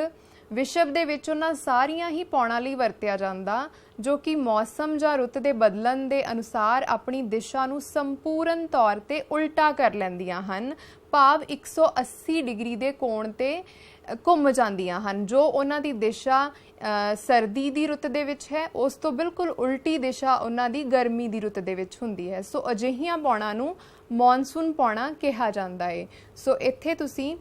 ਵਿਸ਼ਵ ਦੇ ਵਿੱਚ ਉਹਨਾਂ ਸਾਰੀਆਂ ਹੀ ਪੌਣਾਂ ਲਈ ਵਰਤਿਆ ਜਾਂਦਾ ਜੋ ਕਿ ਮੌਸਮ ਜਾਂ ਰੁੱਤ ਦੇ ਬਦਲਣ ਦੇ ਅਨੁਸਾਰ ਆਪਣੀ ਦਿਸ਼ਾ ਨੂੰ ਸੰਪੂਰਨ ਤੌਰ ਤੇ ਉਲਟਾ ਕਰ ਲੈਂਦੀਆਂ ਹਨ, ਭਾਵ 180 ਡਿਗਰੀ ਦੇ ਕੋਣ ਤੇ ਘੁੰਮ ਜਾਂਦੀਆਂ ਹਨ। ਜੋ ਉਹਨਾਂ ਦੀ ਦਿਸ਼ਾ ਸਰਦੀ ਦੀ ਰੁੱਤ ਦੇ ਵਿੱਚ ਹੈ, ਉਸ ਤੋਂ ਬਿਲਕੁਲ ਉਲਟੀ ਦਿਸ਼ਾ ਉਹਨਾਂ ਦੀ ਗਰਮੀ ਦੀ ਰੁੱਤ ਦੇ ਵਿੱਚ ਹੁੰਦੀ ਹੈ। ਸੋ ਅਜਿਹੀਆਂ ਪੌਣਾਂ ਨੂੰ ਮੌਨਸੂਨ ਪੌਣਾ ਕਿਹਾ ਜਾਂਦਾ ਹੈ। ਸੋ ਇੱਥੇ ਤੁਸੀਂ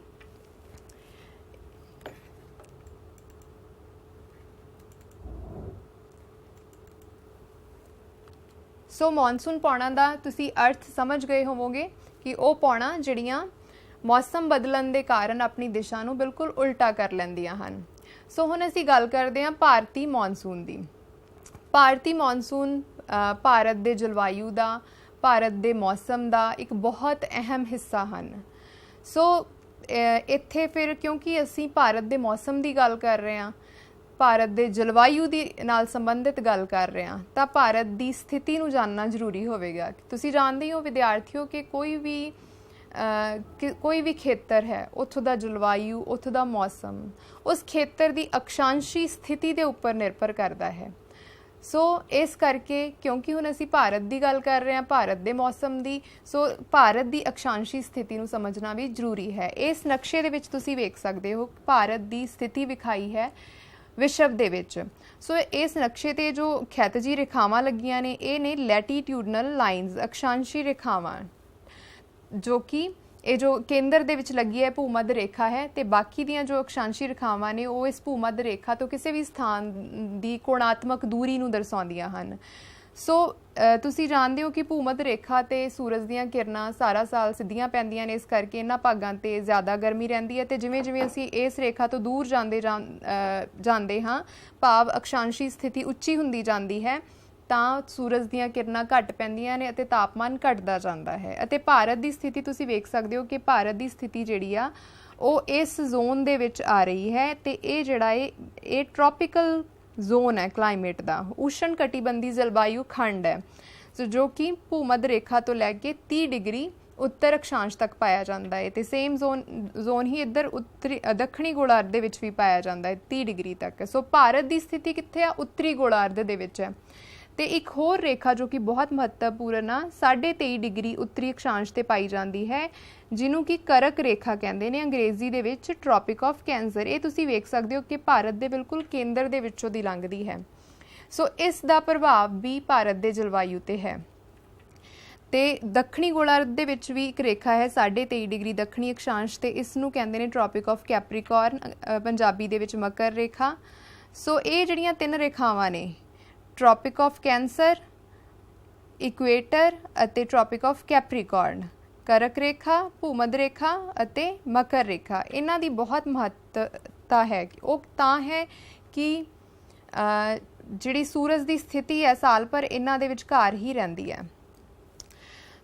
ਸੋ ਮੌਨਸੂਨ ਪੌਣਾ ਦਾ ਤੁਸੀਂ ਅਰਥ ਸਮਝ ਗਏ ਹੋਵੋਗੇ ਕਿ ਉਹ ਪੌਣਾ ਜਿਹੜੀਆਂ ਮੌਸਮ ਬਦਲਣ ਦੇ ਕਾਰਨ ਆਪਣੀ ਦਿਸ਼ਾ ਨੂੰ ਬਿਲਕੁਲ ਉਲਟਾ ਕਰ ਲੈਂਦੀਆਂ ਹਨ। ਸੋ ਹੁਣ ਅਸੀਂ ਗੱਲ ਕਰਦੇ ਹਾਂ ਭਾਰਤੀ ਮੌਨਸੂਨ ਦੀ। ਭਾਰਤੀ ਮੌਨਸੂਨ ਭਾਰਤ ਦੇ ਜਲਵਾਯੂ ਦਾ, ਭਾਰਤ ਦੇ ਮੌਸਮ ਦਾ ਇੱਕ ਬਹੁਤ ਅਹਿਮ ਹਿੱਸਾ ਹਨ। ਸੋ ਇੱਥੇ ਫਿਰ ਕਿਉਂਕਿ ਅਸੀਂ ਭਾਰਤ ਦੇ ਮੌਸਮ ਦੀ ਗੱਲ ਕਰ ਰਹੇ ਹਾਂ, ਭਾਰਤ ਦੇ ਜਲਵਾਯੂ ਦੀ ਨਾਲ ਸੰਬੰਧਿਤ ਗੱਲ ਕਰ ਰਹੇ ਹਾਂ, ਤਾਂ ਭਾਰਤ ਦੀ ਸਥਿਤੀ ਨੂੰ ਜਾਣਨਾ ਜ਼ਰੂਰੀ ਹੋਵੇਗਾ। ਤੁਸੀਂ ਜਾਣਦੇ ਹੋ ਵਿਦਿਆਰਥੀਓ ਕਿ ਕੋਈ ਵੀ ਖੇਤਰ ਹੈ, ਉੱਥੋਂ ਦਾ ਜਲਵਾਯੂ, ਉੱਥੋਂ ਦਾ ਮੌਸਮ ਉਸ ਖੇਤਰ ਦੀ ਅਕਸ਼ਾਂਸ਼ੀ ਸਥਿਤੀ ਦੇ ਉੱਪਰ ਨਿਰਭਰ ਕਰਦਾ ਹੈ। ਸੋ ਇਸ ਕਰਕੇ ਕਿਉਂਕਿ ਹੁਣ ਅਸੀਂ ਭਾਰਤ ਦੀ ਗੱਲ ਕਰ ਰਹੇ ਹਾਂ, ਭਾਰਤ ਦੇ ਮੌਸਮ ਦੀ, ਸੋ ਭਾਰਤ ਦੀ ਅਕਸ਼ਾਂਸ਼ੀ ਸਥਿਤੀ ਨੂੰ ਸਮਝਣਾ ਵੀ ਜ਼ਰੂਰੀ ਹੈ। ਇਸ ਨਕਸ਼ੇ ਦੇ ਵਿੱਚ ਤੁਸੀਂ ਵੇਖ ਸਕਦੇ ਹੋ ਭਾਰਤ ਦੀ ਸਥਿਤੀ ਵਿਖਾਈ ਹੈ ਵਿਸ਼ਵ ਦੇ ਵਿੱਚ। ਸੋ ਇਸ ਨਕਸ਼ੇ ਤੇ ਜੋ ਖਿਤਿਜੀ ਰੇਖਾਵਾਂ ਲੱਗੀਆਂ ਨੇ, ਇਹ ਨੇ ਲੈਟੀਟਿਊਡਨਲ ਲਾਈਨਸ, ਅਕਸ਼ਾਂਸ਼ੀ ਰੇਖਾਵਾਂ, ਜੋ ਕਿ ਇਹ ਜੋ ਕੇਂਦਰ ਦੇ ਵਿੱਚ ਲੱਗੀ ਹੈ ਭੂਮੱਧ ਰੇਖਾ ਹੈ, ਤੇ ਬਾਕੀ ਦੀਆਂ ਜੋ ਅਕਸ਼ਾਂਸ਼ੀ ਰੇਖਾਵਾਂ ਨੇ ਉਹ ਇਸ ਭੂਮੱਧ ਰੇਖਾ ਤੋਂ ਕਿਸੇ ਵੀ ਸਥਾਨ ਦੀ ਕੋਣਾਤਮਕ ਦੂਰੀ ਨੂੰ ਦਰਸਾਉਂਦੀਆਂ ਹਨ। ਸੋ ਤੁਸੀਂ ਜਾਣਦੇ ਹੋ ਕਿ ਭੂਮੱਧ ਰੇਖਾ ਤੇ ਸੂਰਜ ਦੀਆਂ ਕਿਰਨਾਂ ਸਾਰਾ ਸਾਲ ਸਿੱਧੀਆਂ ਪੈਂਦੀਆਂ ਨੇ, ਇਸ ਕਰਕੇ ਇਹਨਾਂ ਭਾਗਾਂ ਤੇ ਜ਼ਿਆਦਾ ਗਰਮੀ ਰਹਿੰਦੀ ਹੈ। ਤੇ ਜਿਵੇਂ ਜਿਵੇਂ ਅਸੀਂ ਇਸ ਰੇਖਾ ਤੋਂ ਦੂਰ ਜਾਂਦੇ ਹਾਂ, ਭਾਵ ਅਕਸ਼ਾਂਸ਼ੀ ਸਥਿਤੀ ਉੱਚੀ ਹੁੰਦੀ ਜਾਂਦੀ ਹੈ, ਤਾਂ ਸੂਰਜ ਦੀਆਂ ਕਿਰਨਾਂ ਘੱਟ ਪੈਂਦੀਆਂ ਨੇ ਅਤੇ ਤਾਪਮਾਨ ਘਟਦਾ ਜਾਂਦਾ ਹੈ। ਅਤੇ ਭਾਰਤ ਦੀ ਸਥਿਤੀ ਤੁਸੀਂ ਵੇਖ ਸਕਦੇ ਹੋ ਕਿ ਭਾਰਤ ਦੀ ਸਥਿਤੀ ਜਿਹੜੀ ਆ ਉਹ ਇਸ ਜ਼ੋਨ ਦੇ ਵਿੱਚ ਆ ਰਹੀ ਹੈ, ਤੇ ਇਹ ਜਿਹੜਾ ਇਹ ਟ੍ਰੋਪੀਕਲ ਜ਼ੋਨ ਹੈ ਕਲਾਈਮੇਟ ਦਾ, ਉਸ਼ਣ ਕਟੀਬੰਧੀ ਜਲਵਾਯੂ ਖੰਡ ਹੈ, ਸੋ ਜੋ ਕਿ ਭੂਮੱਧ ਰੇਖਾ ਤੋਂ ਲੈ ਕੇ 30 ਡਿਗਰੀ ਉੱਤਰ ਅਕਸ਼ਾਂਸ਼ ਤੱਕ ਪਾਇਆ ਜਾਂਦਾ ਹੈ। ਤੇ ਸੇਮ ਜ਼ੋਨ ਹੀ ਇੱਧਰ ਦੱਖਣੀ ਗੋਲਾਰਧ ਦੇ ਵਿੱਚ ਵੀ ਪਾਇਆ ਜਾਂਦਾ ਹੈ 30 ਡਿਗਰੀ ਤੱਕ। ਸੋ ਭਾਰਤ ਦੀ ਸਥਿਤੀ ਕਿੱਥੇ ਆ? ਉੱਤਰੀ ਗੋਲਾਰਧ ਦੇ ਵਿੱਚ ਹੈ। ਤੇ ਇੱਕ ਹੋਰ ਰੇਖਾ ਜੋ ਕਿ ਬਹੁਤ ਮਹੱਤਵਪੂਰਨ ਆ 23.5 ਡਿਗਰੀ ਉੱਤਰੀ ਅਕਸ਼ਾਂਸ਼ ਤੇ ਪਾਈ ਜਾਂਦੀ ਹੈ, ਜਿਹਨੂੰ ਕਿ ਕਰਕ ਰੇਖਾ ਕਹਿੰਦੇ ਨੇ ਅੰਗਰੇਜ਼ੀ ਦੇ ਵਿੱਚ, ਟ੍ਰੋਪਿਕ ਆਫ ਕੈਂਸਰ। ਇਹ ਤੁਸੀਂ ਵੇਖ ਸਕਦੇ ਹੋ ਕਿ ਭਾਰਤ ਦੇ ਬਿਲਕੁਲ ਕੇਂਦਰ ਦੇ ਵਿੱਚੋਂ ਦੀ ਲੰਘਦੀ ਹੈ। ਸੋ ਇਸ ਦਾ ਪ੍ਰਭਾਵ ਵੀ ਭਾਰਤ ਦੇ ਜਲਵਾਯੂ ਤੇ ਹੈ। ਤੇ ਦੱਖਣੀ ਗੋਲਾਰਧ ਦੇ ਵਿੱਚ ਵੀ ਇੱਕ ਰੇਖਾ ਹੈ 23.5 ਡਿਗਰੀ ਦੱਖਣੀ ਅਕਸ਼ਾਂਸ਼ ਤੇ, ਇਸ ਨੂੰ ਕਹਿੰਦੇ ਨੇ ਟ੍ਰੋਪਿਕ ਆਫ ਕੈਪਰੀਕੋਰਨ, ਪੰਜਾਬੀ ਦੇ ਵਿੱਚ ਮਕਰ ਰੇਖਾ। ਸੋ ਇਹ ਜਿਹੜੀਆਂ 3 ਰੇਖਾਵਾਂ ਨੇ, ਟ੍ਰੋਪਿਕ ਆਫ ਕੈਂਸਰ, ਇਕੁਏਟਰ ਅਤੇ ਟ੍ਰੋਪਿਕ ਆਫ ਕੈਪਰੀਕੋਰਨ, ਕਰਕ ਰੇਖਾ, ਭੂਮੱਧ ਰੇਖਾ ਅਤੇ ਮਕਰ ਰੇਖਾ, ਇਹਨਾਂ ਦੀ ਬਹੁਤ ਮਹੱਤਤਾ ਹੈ। ਉਹ ਤਾਂ ਹੈ ਕਿ ਜਿਹੜੀ ਸੂਰਜ ਦੀ ਸਥਿਤੀ ਹੈ ਸਾਲ ਭਰ ਇਹਨਾਂ ਦੇ ਵਿਚਕਾਰ ਹੀ ਰਹਿੰਦੀ ਹੈ।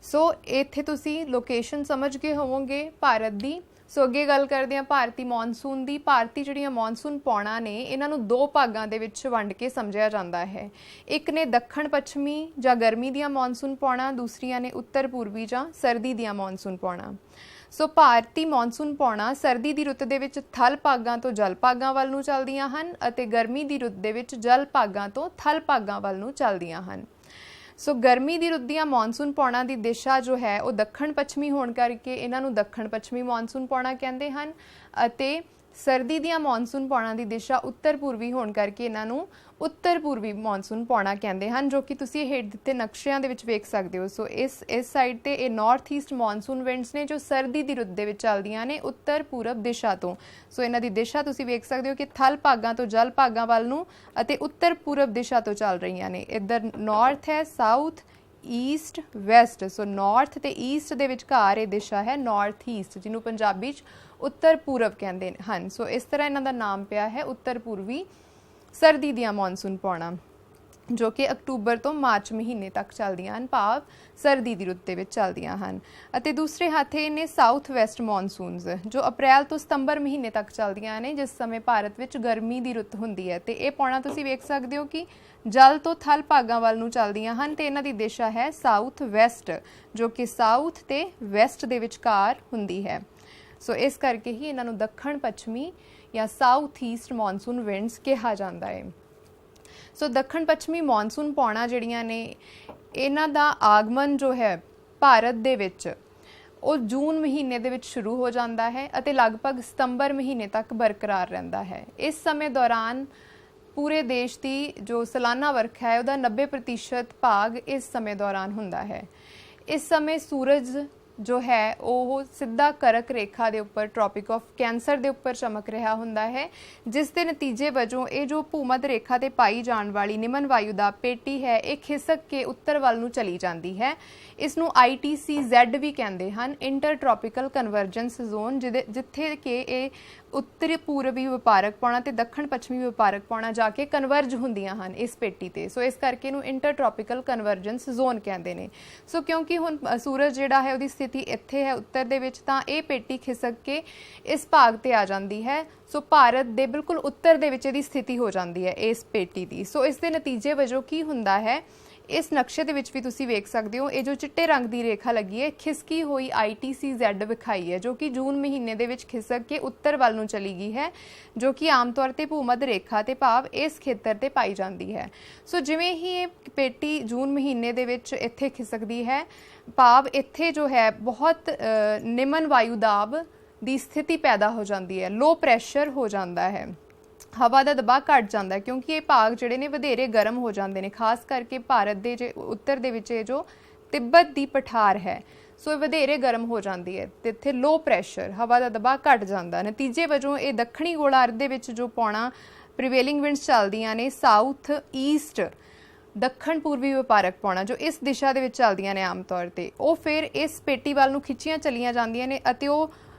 ਸੋ ਇੱਥੇ ਤੁਸੀਂ ਲੋਕੇਸ਼ਨ ਸਮਝ ਗਏ ਹੋਵੋਗੇ ਭਾਰਤ ਦੀ। ਸੋ ਅੱਗੇ ਗੱਲ ਕਰਦੇ ਹਾਂ ਭਾਰਤੀ ਮੌਨਸੂਨ ਦੀ। ਭਾਰਤੀ ਜਿਹੜੀਆਂ ਮੌਨਸੂਨ ਪੌਣਾਂ ਨੇ ਇਹਨਾਂ ਨੂੰ 2 ਭਾਗਾਂ ਦੇ ਵਿੱਚ ਵੰਡ ਕੇ ਸਮਝਿਆ ਜਾਂਦਾ ਹੈ। ਇੱਕ ਨੇ ਦੱਖਣ ਪੱਛਮੀ ਜਾਂ ਗਰਮੀ ਦੀਆਂ ਮੌਨਸੂਨ ਪੌਣਾਂ, ਦੂਸਰੀਆਂ ਨੇ ਉੱਤਰ ਪੂਰਬੀ ਜਾਂ ਸਰਦੀ ਦੀਆਂ ਮੌਨਸੂਨ ਪੌਣਾਂ। ਸੋ ਭਾਰਤੀ ਮੌਨਸੂਨ ਪੌਣਾਂ ਸਰਦੀ ਦੀ ਰੁੱਤ ਦੇ ਵਿੱਚ ਥਲ ਭਾਗਾਂ ਤੋਂ ਜਲ ਭਾਗਾਂ ਵੱਲ ਨੂੰ ਚੱਲਦੀਆਂ ਹਨ ਅਤੇ ਗਰਮੀ ਦੀ ਰੁੱਤ ਦੇ ਵਿੱਚ ਜਲ ਭਾਗਾਂ ਤੋਂ ਥਲ ਭਾਗਾਂ ਵੱਲ ਨੂੰ ਚੱਲਦੀਆਂ ਹਨ। ਸੋ ਗਰਮੀ ਦੀ ਰੁੱਤ ਦੀਆਂ ਮੌਨਸੂਨ ਪੌਣਾਂ ਦੀ ਦਿਸ਼ਾ ਜੋ ਹੈ ਉਹ ਦੱਖਣ ਪੱਛਮੀ ਹੋਣ ਕਰਕੇ ਇਹਨਾਂ ਨੂੰ ਦੱਖਣ ਪੱਛਮੀ ਮੌਨਸੂਨ ਪੌਣਾਂ ਕਹਿੰਦੇ ਹਨ, ਅਤੇ ਸਰਦੀ ਦੀਆਂ ਮੌਨਸੂਨ ਪੌਣਾਂ ਦੀ ਦਿਸ਼ਾ ਉੱਤਰ ਪੂਰਬੀ ਹੋਣ ਕਰਕੇ ਇਹਨਾਂ ਨੂੰ ਉੱਤਰ ਪੂਰਬੀ ਮੌਨਸੂਨ ਪੌਣਾਂ ਕਹਿੰਦੇ ਹਨ, ਜੋ ਕਿ ਤੁਸੀਂ ਹੇਠ ਦਿੱਤੇ ਨਕਸ਼ਿਆਂ ਦੇ ਵਿੱਚ ਵੇਖ ਸਕਦੇ ਹੋ। ਸੋ ਇਸ ਸਾਈਡ ਤੇ ਇਹ ਨਾਰਥ ਈਸਟ ਮੌਨਸੂਨ ਵਿੰਡਸ ਨੇ ਜੋ ਸਰਦੀ ਦੀ ਰੁੱਤ ਦੇ ਵਿੱਚ ਚੱਲਦੀਆਂ ਨੇ ਉੱਤਰ ਪੂਰਬ ਦਿਸ਼ਾ ਤੋਂ। ਸੋ ਇਹਨਾਂ ਦੀ ਦਿਸ਼ਾ ਤੁਸੀਂ ਵੇਖ ਸਕਦੇ ਹੋ ਕਿ ਥਲ ਭਾਗਾਂ ਤੋਂ ਜਲ ਭਾਗਾਂ ਵੱਲ ਨੂੰ ਅਤੇ ਉੱਤਰ ਪੂਰਬ ਦਿਸ਼ਾ ਤੋਂ ਚੱਲ ਰਹੀਆਂ ਨੇ। ਇੱਧਰ ਨਾਰਥ ਹੈ, ਸਾਊਥ, ਈਸਟ, ਵੈਸਟ। ਸੋ ਨਾਰਥ ਤੇ ਈਸਟ ਦੇ ਵਿਚਕਾਰ ਇਹ ਦਿਸ਼ਾ ਹੈ ਨਾਰਥ ਈਸਟ, ਜਿਹਨੂੰ ਪੰਜਾਬੀ 'ਚ ਉੱਤਰ ਪੂਰਬ ਕਹਿੰਦੇ ਹਨ। ਸੋ ਇਸ ਤਰ੍ਹਾਂ ਇਹਨਾਂ ਦਾ ਨਾਮ ਪਿਆ ਹੈ ਉੱਤਰ ਪੂਰਬੀ ਸਰਦੀ ਦੀਆਂ ਮੌਨਸੂਨ ਪੌਣਾਂ, ਜੋ ਕਿ ਅਕਤੂਬਰ ਤੋਂ ਮਾਰਚ ਮਹੀਨੇ ਤੱਕ ਚੱਲਦੀਆਂ ਹਨ, ਭਾਵ ਸਰਦੀ ਦੀ ਰੁੱਤ ਦੇ ਵਿੱਚ ਚੱਲਦੀਆਂ ਹਨ। ਅਤੇ ਦੂਸਰੇ ਹੱਥੇ ਨੇ ਸਾਊਥ ਵੈਸਟ ਮੌਨਸੂਨਸ, ਜੋ ਅਪ੍ਰੈਲ ਤੋਂ ਸਤੰਬਰ ਮਹੀਨੇ ਤੱਕ ਚੱਲਦੀਆਂ ਨੇ, ਜਿਸ ਸਮੇਂ ਭਾਰਤ ਵਿੱਚ ਗਰਮੀ ਦੀ ਰੁੱਤ ਹੁੰਦੀ ਹੈ। ਤੇ ਇਹ ਪੌਣਾਂ ਤੁਸੀਂ ਵੇਖ ਸਕਦੇ ਹੋ ਕਿ ਜਲ ਤੋਂ ਥਲ ਭਾਗਾਂ ਵੱਲ ਨੂੰ ਚੱਲਦੀਆਂ ਹਨ ਤੇ ਇਹਨਾਂ ਦੀ ਦਿਸ਼ਾ ਹੈ ਸਾਊਥ ਵੈਸਟ, ਜੋ ਕਿ ਸਾਊਥ ਤੇ ਵੈਸਟ ਦੇ ਵਿਚਕਾਰ ਹੁੰਦੀ ਹੈ। ਸੋ ਇਸ ਕਰਕੇ ਹੀ ਇਹਨਾਂ ਨੂੰ ਦੱਖਣ ਪੱਛਮੀ ਜਾਂ ਸਾਊਥ ਈਸਟ ਮੌਨਸੂਨ ਵਿੰਡਸ ਕਿਹਾ ਜਾਂਦਾ ਹੈ। ਸੋ ਦੱਖਣ ਪੱਛਮੀ ਮੌਨਸੂਨ ਪੌਣਾਂ ਜਿਹੜੀਆਂ ਨੇ, ਇਹਨਾਂ ਦਾ ਆਗਮਨ ਜੋ ਹੈ ਭਾਰਤ ਦੇ ਵਿੱਚ ਉਹ ਜੂਨ ਮਹੀਨੇ ਦੇ ਵਿੱਚ ਸ਼ੁਰੂ ਹੋ ਜਾਂਦਾ ਹੈ ਅਤੇ ਲਗਭਗ ਸਤੰਬਰ ਮਹੀਨੇ ਤੱਕ ਬਰਕਰਾਰ ਰਹਿੰਦਾ ਹੈ। ਇਸ ਸਮੇਂ ਦੌਰਾਨ ਪੂਰੇ ਦੇਸ਼ ਦੀ ਜੋ ਸਾਲਾਨਾ ਵਰਖਾ ਹੈ ਉਹਦਾ 90% ਭਾਗ ਇਸ ਸਮੇਂ ਦੌਰਾਨ ਹੁੰਦਾ ਹੈ। ਇਸ ਸਮੇਂ ਸੂਰਜ ਜੋ ਹੈ ਉਹ ਸਿੱਧਾ ਕਰਕ ਰੇਖਾ ਦੇ ਉੱਪਰ ਟ੍ਰੋਪਿਕ ਆਫ ਕੈਂਸਰ ਦੇ ਉੱਪਰ ਚਮਕ ਰਿਹਾ ਹੁੰਦਾ ਹੈ, ਜਿਸ ਦੇ ਨਤੀਜੇ ਵਜੋਂ ਇਹ ਜੋ ਭੂਮੱਧ ਰੇਖਾ ਤੇ ਪਾਈ ਜਾਣ ਵਾਲੀ ਨਿਮਨ ਵਾਯੂ ਦਾ ਪੇਟੀ ਹੈ ਇਹ ਖਿਸਕ ਕੇ ਉੱਤਰ ਵੱਲ ਨੂੰ ਚਲੀ ਜਾਂਦੀ ਹੈ। ਇਸ ਨੂੰ ITCZ ਵੀ ਕਹਿੰਦੇ ਹਨ, ਇੰਟਰ ਟ੍ਰੋਪਿਕਲ ਕਨਵਰਜੈਂਸ ਜ਼ੋਨ, ਜਿੱਥੇ ਕਿ ਇਹ ਉੱਤਰੀ ਪੂਰਬੀ ਵਪਾਰਕ ਪੌਣਾ ਤੇ ਦੱਖਣ ਪੱਛਮੀ ਵਪਾਰਕ ਪੌਣਾ ਜਾ ਕੇ ਕਨਵਰਜ ਹੁੰਦੀਆਂ ਹਨ ਇਸ ਪੇਟੀ ਤੇ। ਸੋ ਇਸ ਕਰਕੇ ਇਹਨੂੰ ਇੰਟਰ ਟ੍ਰੋਪਿਕਲ ਕਨਵਰਜੈਂਸ ਜ਼ੋਨ ਕਹਿੰਦੇ ਨੇ। ਸੋ ਕਿਉਂਕਿ ਹੁਣ ਸੂਰਜ ਜਿਹੜਾ ਹੈ ਉਹਦੀ ਸਥਿਤੀ ਇੱਥੇ ਹੈ ਉੱਤਰ ਦੇ ਵਿੱਚ, ਤਾਂ ਇਹ ਪੇਟੀ ਖਿਸਕ ਕੇ ਇਸ ਭਾਗ ਤੇ ਆ ਜਾਂਦੀ ਹੈ। ਸੋ ਭਾਰਤ ਦੇ ਬਿਲਕੁਲ ਉੱਤਰ ਦੇ ਵਿੱਚ ਇਹਦੀ ਸਥਿਤੀ ਹੋ ਜਾਂਦੀ ਹੈ ਇਸ ਪੇਟੀ ਦੀ। ਸੋ ਇਸ ਦੇ ਨਤੀਜੇ ਵਜੋਂ ਕੀ ਹੁੰਦਾ ਹੈ, ਇਸ ਨਕਸ਼ੇ ਦੇ ਵਿੱਚ ਵੀ ਤੁਸੀਂ ਵੇਖ ਸਕਦੇ ਹੋ, ਇਹ ਜੋ ਚਿੱਟੇ ਰੰਗ ਦੀ ਰੇਖਾ ਲੱਗੀ ਹੈ ਖਿਸਕੀ ਹੋਈ ITCZ ਵਿਖਾਈ ਹੈ, ਜੋ ਕਿ ਜੂਨ ਮਹੀਨੇ ਦੇ ਵਿੱਚ ਖਿਸਕ ਕੇ ਉੱਤਰ ਵੱਲ ਨੂੰ ਚਲੀ ਗਈ ਹੈ, ਜੋ ਕਿ ਆਮ ਤੌਰ ਤੇ ਭੂਮੱਧ ਰੇਖਾ ਤੇ ਭਾਵ ਇਸ ਖੇਤਰ ਤੇ ਪਾਈ ਜਾਂਦੀ ਹੈ। ਸੋ ਜਿਵੇਂ ਹੀ ਇਹ ਪੇਟੀ ਜੂਨ ਮਹੀਨੇ ਦੇ ਵਿੱਚ ਇੱਥੇ ਖਿਸਕਦੀ ਹੈ, ਭਾਵ ਇੱਥੇ ਜੋ ਹੈ ਬਹੁਤ ਨਿਮਨ ਵਾਯੂ ਦਾਬ ਦੀ ਸਥਿਤੀ ਪੈਦਾ ਹੋ ਜਾਂਦੀ ਹੈ, ਲੋ ਪ੍ਰੈਸ਼ਰ ਹੋ ਜਾਂਦਾ ਹੈ, ਹਵਾ ਦਾ ਦਬਾਅ ਘਟ ਜਾਂਦਾ ਹੈ, ਕਿਉਂਕਿ ਇਹ ਭਾਗ ਜਿਹੜੇ ਨੇ ਵਧੇਰੇ ਗਰਮ ਹੋ ਜਾਂਦੇ ਨੇ। ਖਾਸ ਕਰਕੇ ਭਾਰਤ ਦੇ ਜੇ ਉੱਤਰ ਦੇ ਵਿੱਚ ਇਹ ਜੋ ਤਿੱਬਤ ਦੀ ਪਠਾਰ ਹੈ, ਸੋ ਇਹ ਵਧੇਰੇ ਗਰਮ ਹੋ ਜਾਂਦੀ ਹੈ ਤੇ ਇੱਥੇ ਲੋ ਪ੍ਰੈਸ਼ਰ, ਹਵਾ ਦਾ ਦਬਾਅ ਘਟ ਜਾਂਦਾ। ਨਤੀਜੇ ਵਜੋਂ ਇਹ ਦੱਖਣੀ ਗੋਲਾਰਧ ਦੇ ਵਿੱਚ ਜੋ ਪੌਣਾ ਪ੍ਰੀਵੇਲਿੰਗ ਵਿੰਡਸ ਚੱਲਦੀਆਂ ਨੇ ਸਾਊਥ ਈਸਟ ਦੱਖਣ ਪੂਰਬੀ ਵਪਾਰਕ ਪੌਣਾ, ਜੋ ਇਸ ਦਿਸ਼ਾ ਦੇ ਵਿੱਚ ਚੱਲਦੀਆਂ ਨੇ ਆਮ ਤੌਰ ਤੇ, ਉਹ ਫਿਰ ਇਸ ਪੇਟੀ ਵੱਲ ਨੂੰ ਖਿੱਚੀਆਂ ਚਲੀਆਂ ਜਾਂਦੀਆਂ ਨੇ ਅਤੇ ਉਹ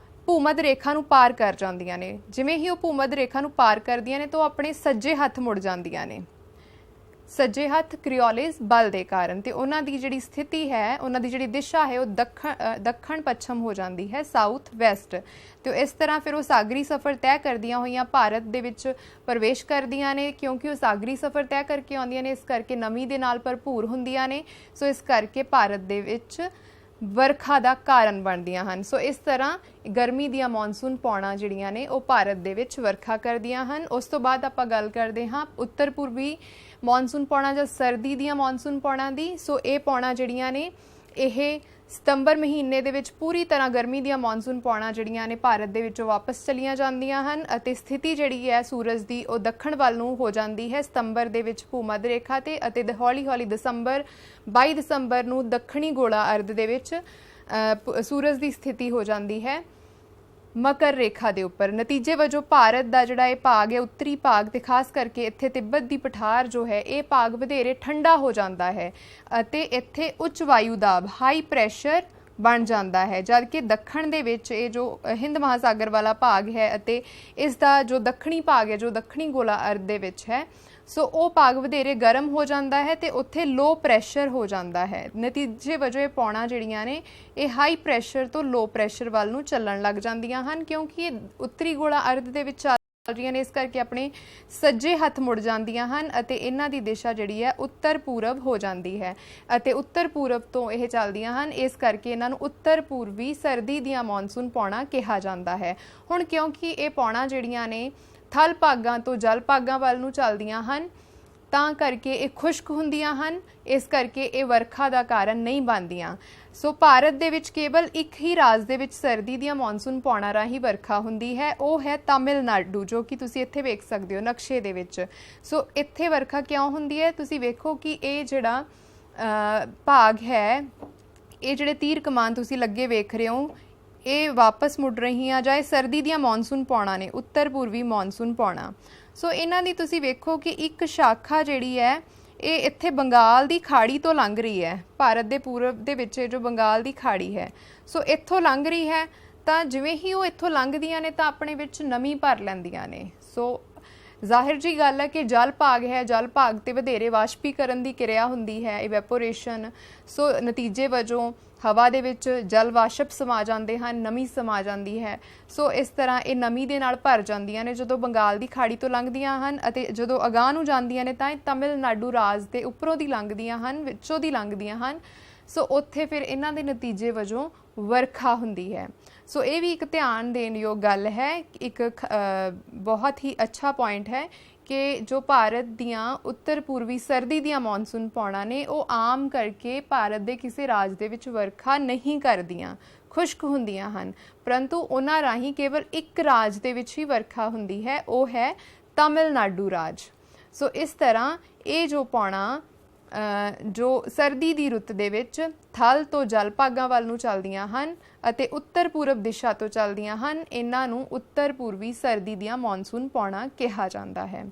ਭੂਮੱਧ ਰੇਖਾ ਨੂੰ ਪਾਰ ਕਰ ਜਾਂਦੀਆਂ ਨੇ। ਜਿਵੇਂ ਹੀ ਉਹ ਭੂਮੱਧ ਰੇਖਾ ਨੂੰ ਪਾਰ ਕਰਦੀਆਂ ਨੇ ਤਾਂ ਉਹ ਆਪਣੇ ਸੱਜੇ ਹੱਥ ਮੁੜ ਜਾਂਦੀਆਂ ਨੇ, ਸੱਜੇ ਹੱਥ ਕ੍ਰਿਓਲਿਸ ਬਲ ਦੇ ਕਾਰਨ, ਤੇ ਉਹਨਾਂ ਦੀ ਜਿਹੜੀ ਸਥਿਤੀ ਹੈ, ਉਹਨਾਂ ਦੀ ਜਿਹੜੀ ਦਿਸ਼ਾ ਹੈ ਉਹ ਦੱਖਣ ਪੱਛਮ ਹੋ ਜਾਂਦੀ ਹੈ, ਸਾਊਥ ਵੈਸਟ। ਤੇ ਇਸ ਤਰ੍ਹਾਂ ਫਿਰ ਉਹ ਸਾਗਰੀ ਸਫ਼ਰ ਤੈਅ ਕਰਦੀਆਂ ਹੋਈਆਂ ਭਾਰਤ ਦੇ ਵਿੱਚ ਪ੍ਰਵੇਸ਼ ਕਰਦੀਆਂ ਨੇ। ਕਿਉਂਕਿ ਉਹ ਸਾਗਰੀ ਸਫ਼ਰ ਤੈਅ ਕਰਕੇ ਆਉਂਦੀਆਂ ਨੇ, ਇਸ ਕਰਕੇ ਨਮੀ ਦੇ ਨਾਲ ਭਰਪੂਰ ਹੁੰਦੀਆਂ ਨੇ। ਸੋ ਇਸ ਕਰਕੇ ਭਾਰਤ ਦੇ ਵਿੱਚ ਵਰਖਾ ਦਾ ਕਾਰਨ ਬਣਦੀਆਂ ਹਨ। ਸੋ ਇਸ ਤਰ੍ਹਾਂ ਗਰਮੀ ਦੀਆਂ ਮੌਨਸੂਨ ਪੌਣਾਂ ਜਿਹੜੀਆਂ ਨੇ ਉਹ ਭਾਰਤ ਦੇ ਵਿੱਚ ਵਰਖਾ ਕਰਦੀਆਂ ਹਨ। ਉਸ ਤੋਂ ਬਾਅਦ ਆਪਾਂ ਗੱਲ ਕਰਦੇ ਹਾਂ ਉੱਤਰ ਪੂਰਬੀ ਮੌਨਸੂਨ ਪੌਣਾ ਜਾਂ ਸਰਦੀ ਦੀਆਂ ਮੌਨਸੂਨ ਪੌਣਾ ਦੀ। ਸੋ ਇਹ ਪੌਣਾ ਜਿਹੜੀਆਂ ਨੇ ਇਹ ਸਤੰਬਰ ਮਹੀਨੇ ਦੇ ਵਿੱਚ ਪੂਰੀ ਤਰ੍ਹਾਂ ਗਰਮੀ ਦੀਆਂ ਮੌਨਸੂਨ ਪੌਣਾ ਜਿਹੜੀਆਂ ਨੇ ਭਾਰਤ ਦੇ ਵਿੱਚੋਂ ਵਾਪਸ ਚਲੀਆਂ ਜਾਂਦੀਆਂ ਹਨ ਅਤੇ ਸਥਿਤੀ ਜਿਹੜੀ ਹੈ ਸੂਰਜ ਦੀ ਉਹ ਦੱਖਣ ਵੱਲ ਨੂੰ ਹੋ ਜਾਂਦੀ ਹੈ ਸਤੰਬਰ ਦੇ ਵਿੱਚ ਭੂ-ਮੱਧ ਰੇਖਾ ਤੇ, ਅਤੇ ਹੌਲੀ ਹੌਲੀ 22 ਦਸੰਬਰ ਨੂੰ ਦੱਖਣੀ ਗੋਲਾ ਅਰਧ ਦੇ ਵਿੱਚ ਸੂਰਜ ਦੀ ਸਥਿਤੀ ਹੋ ਜਾਂਦੀ ਹੈ ਮਕਰ ਰੇਖਾ ਦੇ ਉੱਪਰ। ਨਤੀਜੇ ਵਜੋਂ ਭਾਰਤ ਦਾ ਜਿਹੜਾ ਇਹ ਭਾਗ ਹੈ ਉੱਤਰੀ ਭਾਗ ਤੇ ਖਾਸ ਕਰਕੇ ਇੱਥੇ ਤਿੱਬਤ ਦੀ ਪਠਾਰ ਜੋ ਹੈ ਇਹ ਭਾਗ ਵਧੇਰੇ ਠੰਡਾ ਹੋ ਜਾਂਦਾ ਹੈ ਅਤੇ ਇੱਥੇ ਉੱਚ ਵਾਯੂ ਦਾਬ ਹਾਈ ਪ੍ਰੈਸ਼ਰ ਬਣ ਜਾਂਦਾ ਹੈ, ਜਦਕਿ ਦੱਖਣ ਦੇ ਵਿੱਚ ਇਹ ਜੋ ਹਿੰਦ ਮਹਾਸਾਗਰ ਵਾਲਾ ਭਾਗ ਹੈ ਅਤੇ ਇਸ ਦਾ ਜੋ ਦੱਖਣੀ ਭਾਗ ਹੈ ਜੋ ਦੱਖਣੀ ਗੋਲਾ ਅਰਧ ਦੇ ਵਿੱਚ ਹੈ ਸੋ ਉਹ ਭਾਗ ਵਧੇਰੇ ਗਰਮ ਹੋ ਜਾਂਦਾ ਹੈ ਤੇ ਉੱਥੇ ਲੋ ਪ੍ਰੈਸ਼ਰ ਹੋ ਜਾਂਦਾ ਹੈ। ਨਤੀਜੇ ਵਜੋਂ ਇਹ ਪੌਣਾ ਜਿਹੜੀਆਂ ਨੇ ਇਹ ਹਾਈ ਪ੍ਰੈਸ਼ਰ ਤੋਂ ਲੋ ਪ੍ਰੈਸ਼ਰ ਵੱਲ ਨੂੰ ਚੱਲਣ ਲੱਗ ਜਾਂਦੀਆਂ ਹਨ ਕਿਉਂਕਿ ਇਹ ਉੱਤਰੀ ਗੋਲਾ ਅਰਧ ਦੇ ਵਿੱਚ ਚੱਲ ਰਹੀਆਂ ਨੇ, ਇਸ ਕਰਕੇ ਆਪਣੇ ਸੱਜੇ ਹੱਥ ਮੁੜ ਜਾਂਦੀਆਂ ਹਨ ਅਤੇ ਇਹਨਾਂ ਦੀ ਦਿਸ਼ਾ ਜਿਹੜੀ ਹੈ ਉੱਤਰ ਪੂਰਬ ਹੋ ਜਾਂਦੀ ਹੈ ਅਤੇ ਉੱਤਰ ਪੂਰਬ ਤੋਂ ਇਹ ਚੱਲਦੀਆਂ ਹਨ, ਇਸ ਕਰਕੇ ਇਹਨਾਂ ਨੂੰ ਉੱਤਰ ਪੂਰਬੀ ਸਰਦੀ ਦੀਆਂ ਮੌਨਸੂਨ ਪੌਣਾ ਕਿਹਾ ਜਾਂਦਾ ਹੈ। ਹੁਣ ਕਿਉਂਕਿ ਇਹ ਪੌਣਾ ਜਿਹੜੀਆਂ ਨੇ ਥਲ ਭਾਗਾਂ ਤੋਂ ਜਲ ਭਾਗਾਂ ਵੱਲ ਨੂੰ ਚੱਲਦੀਆਂ ਹਨ ਤਾਂ ਕਰਕੇ ਇਹ ਖੁਸ਼ਕ ਹੁੰਦੀਆਂ ਹਨ, ਇਸ ਕਰਕੇ ਇਹ ਵਰਖਾ ਦਾ ਕਾਰਨ ਨਹੀਂ ਬਣਦੀਆਂ। ਸੋ ਭਾਰਤ ਦੇ ਵਿੱਚ ਕੇਵਲ ਇੱਕ ਹੀ ਰਾਜ ਦੇ ਵਿੱਚ ਸਰਦੀ ਦੀਆਂ ਮੌਨਸੂਨ ਪੌਣਾ ਰਾਹੀਂ ਵਰਖਾ ਹੁੰਦੀ ਹੈ, ਉਹ ਹੈ ਤਾਮਿਲਨਾਡੂ, ਜੋ ਕਿ ਤੁਸੀਂ ਇੱਥੇ ਵੇਖ ਸਕਦੇ ਹੋ ਨਕਸ਼ੇ ਦੇ ਵਿੱਚ। ਸੋ ਇੱਥੇ ਵਰਖਾ ਕਿਉਂ ਹੁੰਦੀ ਹੈ ਤੁਸੀਂ ਵੇਖੋ ਕਿ ਇਹ ਜਿਹੜਾ ਭਾਗ ਹੈ ਇਹ ਜਿਹੜੇ ਤੀਰ ਕਮਾਨ ਤੁਸੀਂ ਲੱਗੇ ਵੇਖ ਰਹੇ ਹੋ ਇਹ ਵਾਪਸ ਮੁੜ ਰਹੀਆਂ ਜਾਂ ਇਹ ਸਰਦੀ ਦੀਆਂ ਮੌਨਸੂਨ ਪੌਣਾ ਨੇ, ਉੱਤਰ ਪੂਰਬੀ ਮੌਨਸੂਨ ਪੌਣਾ। ਸੋ ਇਹਨਾਂ ਦੀ ਤੁਸੀਂ ਵੇਖੋ ਕਿ ਇੱਕ ਸ਼ਾਖਾ ਜਿਹੜੀ ਹੈ ਇਹ ਇੱਥੇ ਬੰਗਾਲ ਦੀ ਖਾੜੀ ਤੋਂ ਲੰਘ ਰਹੀ ਹੈ, ਭਾਰਤ ਦੇ ਪੂਰਬ ਦੇ ਵਿੱਚ ਜੋ ਬੰਗਾਲ ਦੀ ਖਾੜੀ ਹੈ ਸੋ ਇੱਥੋਂ ਲੰਘ ਰਹੀ ਹੈ ਤਾਂ ਜਿਵੇਂ ਹੀ ਉਹ ਇੱਥੋਂ ਲੰਘਦੀਆਂ ਨੇ ਤਾਂ ਆਪਣੇ ਵਿੱਚ ਨਮੀ ਭਰ ਲੈਂਦੀਆਂ ਨੇ। ਸੋ ਜ਼ਾਹਿਰ ਜੀ ਗੱਲ ਹੈ ਕਿ ਜਲ ਭਾਗ ਹੈ, ਜਲ ਭਾਗ ਤੇ ਵਧੇਰੇ ਵਾਸ਼ਪੀਕਰਨ ਦੀ ਕਿਰਿਆ ਹੁੰਦੀ ਹੈ ਇਵੈਪੋਰੇਸ਼ਨ। ਸੋ ਨਤੀਜੇ ਵਜੋਂ ਹਵਾ ਦੇ ਵਿੱਚ ਜਲ ਵਾਸ਼ਪ ਸਮਾ ਜਾਂਦੇ ਹਨ, ਨਮੀ ਸਮਾ ਜਾਂਦੀ ਹੈ। ਸੋ ਇਸ ਤਰ੍ਹਾਂ ਇਹ ਨਮੀ ਦੇ ਨਾਲ ਭਰ ਜਾਂਦੀਆਂ ਨੇ ਜਦੋਂ ਬੰਗਾਲ ਦੀ ਖਾੜੀ ਤੋਂ ਲੰਘਦੀਆਂ ਹਨ ਅਤੇ ਜਦੋਂ ਅਗਾਂਹ ਨੂੰ ਜਾਂਦੀਆਂ ਨੇ ਤਾਂ ਇਹ ਤਮਿਲਨਾਡੂ ਰਾਜ ਦੇ ਉੱਪਰੋਂ ਦੀ ਲੰਘਦੀਆਂ ਹਨ, ਵਿੱਚੋਂ ਦੀ ਲੰਘਦੀਆਂ ਹਨ। ਸੋ ਉੱਥੇ ਫਿਰ ਇਹਨਾਂ ਦੇ ਨਤੀਜੇ ਵਜੋਂ ਵਰਖਾ ਹੁੰਦੀ ਹੈ। ਸੋ ਇਹ ਵੀ ਇੱਕ ਧਿਆਨ ਦੇਣ ਯੋਗ ਗੱਲ ਹੈ, ਇੱਕ ਬਹੁਤ ਹੀ ਅੱਛਾ ਪੁਆਇੰਟ ਹੈ ਕਿ ਜੋ ਭਾਰਤ ਦੀਆਂ ਉੱਤਰ ਪੂਰਬੀ ਸਰਦੀ ਦੀਆਂ ਮੌਨਸੂਨ ਪੌਣਾ ਨੇ ਉਹ ਆਮ ਕਰਕੇ ਭਾਰਤ ਦੇ ਕਿਸੇ ਰਾਜ ਦੇ ਵਿੱਚ ਵਰਖਾ ਨਹੀਂ ਕਰਦੀਆਂ, ਖੁਸ਼ਕ ਹੁੰਦੀਆਂ ਹਨ, ਪਰੰਤੂ ਉਹਨਾਂ ਰਾਹੀਂ ਕੇਵਲ ਇੱਕ ਰਾਜ ਦੇ ਵਿੱਚ ਹੀ ਵਰਖਾ ਹੁੰਦੀ ਹੈ, ਉਹ ਹੈ ਤਾਮਿਲਨਾਡੂ ਰਾਜ। ਸੋ ਇਸ ਤਰ੍ਹਾਂ ਇਹ ਜੋ ਪੌਣਾ ਜੋ ਸਰਦੀ ਦੀ ਰੁੱਤ ਦੇ ਵਿੱਚ ਥਲ ਤੋਂ ਜਲ ਭਾਗਾਂ ਵੱਲ ਨੂੰ ਚੱਲਦੀਆਂ ਹਨ ਅਤੇ ਉੱਤਰ ਪੂਰਬ ਦਿਸ਼ਾ ਤੋਂ ਚੱਲਦੀਆਂ ਹਨ, ਇਹਨਾਂ ਨੂੰ ਉੱਤਰ ਪੂਰਬੀ ਸਰਦੀ ਦੀਆਂ ਮੌਨਸੂਨ ਪੌਣਾ ਕਿਹਾ ਜਾਂਦਾ ਹੈ।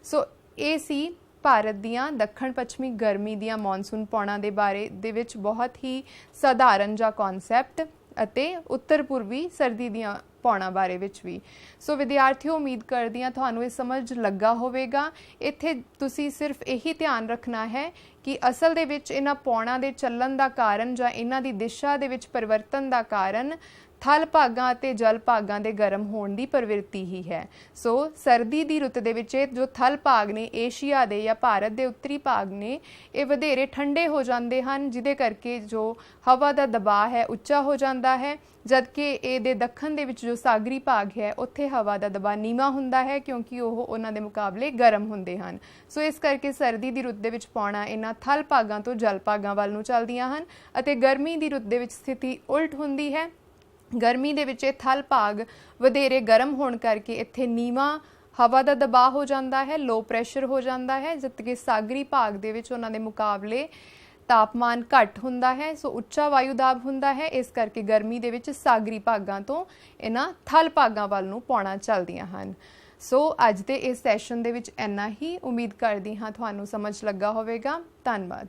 ਸੋ ਇਹ ਸੀ ਭਾਰਤ ਦੀਆਂ ਦੱਖਣ ਪੱਛਮੀ ਗਰਮੀ ਦੀਆਂ ਮੌਨਸੂਨ ਪੌਣਾ ਦੇ ਬਾਰੇ ਦੇ ਵਿੱਚ ਬਹੁਤ ਹੀ ਸਧਾਰਨ ਜਿਹਾ ਕਨਸੈਪਟ ਅਤੇ ਉੱਤਰ ਪੂਰਬੀ ਸਰਦੀ ਦੀਆਂ ਪੌਣਾ ਬਾਰੇ ਵਿੱਚ ਵੀ। ਸੋ ਵਿਦਿਆਰਥੀਓ ਉਮੀਦ ਕਰਦੀ ਹਾਂ ਤੁਹਾਨੂੰ ਇਹ ਸਮਝ ਲੱਗਾ ਹੋਵੇਗਾ। ਇੱਥੇ ਤੁਸੀਂ ਸਿਰਫ ਇਹੀ ਧਿਆਨ ਰੱਖਣਾ ਹੈ ਕਿ ਅਸਲ ਦੇ ਵਿੱਚ ਇਹਨਾਂ ਪੌਣਾ ਦੇ ਚੱਲਣ ਦਾ ਕਾਰਨ ਜਾਂ ਇਹਨਾਂ ਦੀ ਦਿਸ਼ਾ ਦੇ ਵਿੱਚ ਪਰਿਵਰਤਨ ਦਾ ਕਾਰਨ ਥਲ ਭਾਗਾਂ ਅਤੇ ਜਲ ਭਾਗਾਂ ਦੇ ਗਰਮ ਹੋਣ ਦੀ ਪ੍ਰਵਿਰਤੀ ਹੀ ਹੈ। ਸੋ ਸਰਦੀ ਦੀ ਰੁੱਤ ਦੇ ਵਿੱਚ ਜੋ ਥਲ ਭਾਗ ਨੇ ਏਸ਼ੀਆ ਦੇ ਜਾਂ ਭਾਰਤ ਦੇ ਉੱਤਰੀ ਭਾਗ ਨੇ ਇਹ ਵਧੇਰੇ ਠੰਡੇ ਹੋ ਜਾਂਦੇ ਹਨ, ਜਿਹਦੇ ਕਰਕੇ ਜੋ ਹਵਾ ਦਾ ਦਬਾਅ ਹੈ ਉੱਚਾ ਹੋ ਜਾਂਦਾ ਹੈ, ਜਦਕਿ ਇਹਦੇ ਦੱਖਣ ਦੇ ਵਿੱਚ ਜੋ ਸਾਗਰੀ ਭਾਗ ਹੈ ਉੱਥੇ ਹਵਾ ਦਾ ਦਬਾਅ ਨੀਵਾਂ ਹੁੰਦਾ ਹੈ ਕਿਉਂਕਿ ਉਹ ਉਹਨਾਂ ਦੇ ਮੁਕਾਬਲੇ ਗਰਮ ਹੁੰਦੇ ਹਨ। ਸੋ ਇਸ ਕਰਕੇ ਸਰਦੀ ਦੀ ਰੁੱਤ ਦੇ ਵਿੱਚ ਪੌਣਾ ਇਹਨਾਂ ਥਲ ਭਾਗਾਂ ਤੋਂ ਜਲ ਭਾਗਾਂ ਵੱਲ ਨੂੰ ਚੱਲਦੀਆਂ ਹਨ ਅਤੇ ਗਰਮੀ ਦੀ ਰੁੱਤ ਦੇ ਵਿੱਚ ਸਥਿਤੀ ਉਲਟ ਹੁੰਦੀ ਹੈ। ਗਰਮੀ ਦੇ ਵਿੱਚ ਇਹ ਥਲ ਭਾਗ ਵਧੇਰੇ ਗਰਮ ਹੋਣ ਕਰਕੇ ਇੱਥੇ ਨੀਵਾਂ ਹਵਾ ਦਾ ਦਬਾਅ ਹੋ ਜਾਂਦਾ ਹੈ, ਲੋ ਪ੍ਰੈਸ਼ਰ ਹੋ ਜਾਂਦਾ ਹੈ, ਜਦਕਿ ਸਾਗਰੀ ਭਾਗ ਦੇ ਵਿੱਚ ਉਹਨਾਂ ਦੇ ਮੁਕਾਬਲੇ ਤਾਪਮਾਨ ਘੱਟ ਹੁੰਦਾ ਹੈ, ਸੋ ਉੱਚਾ ਵਾਯੂ ਦਾਬ ਹੁੰਦਾ ਹੈ। ਇਸ ਕਰਕੇ ਗਰਮੀ ਦੇ ਵਿੱਚ ਸਾਗਰੀ ਭਾਗਾਂ ਤੋਂ ਇਹਨਾਂ ਥਲ ਭਾਗਾਂ ਵੱਲ ਨੂੰ ਪੌਣਾ ਚੱਲਦੀਆਂ ਹਨ। ਸੋ ਅੱਜ ਦੇ ਇਸ ਸੈਸ਼ਨ ਦੇ ਵਿੱਚ ਇੰਨਾ ਹੀ। ਉਮੀਦ ਕਰਦੀ ਹਾਂ ਤੁਹਾਨੂੰ ਸਮਝ ਲੱਗਾ ਹੋਵੇਗਾ। ਧੰਨਵਾਦ।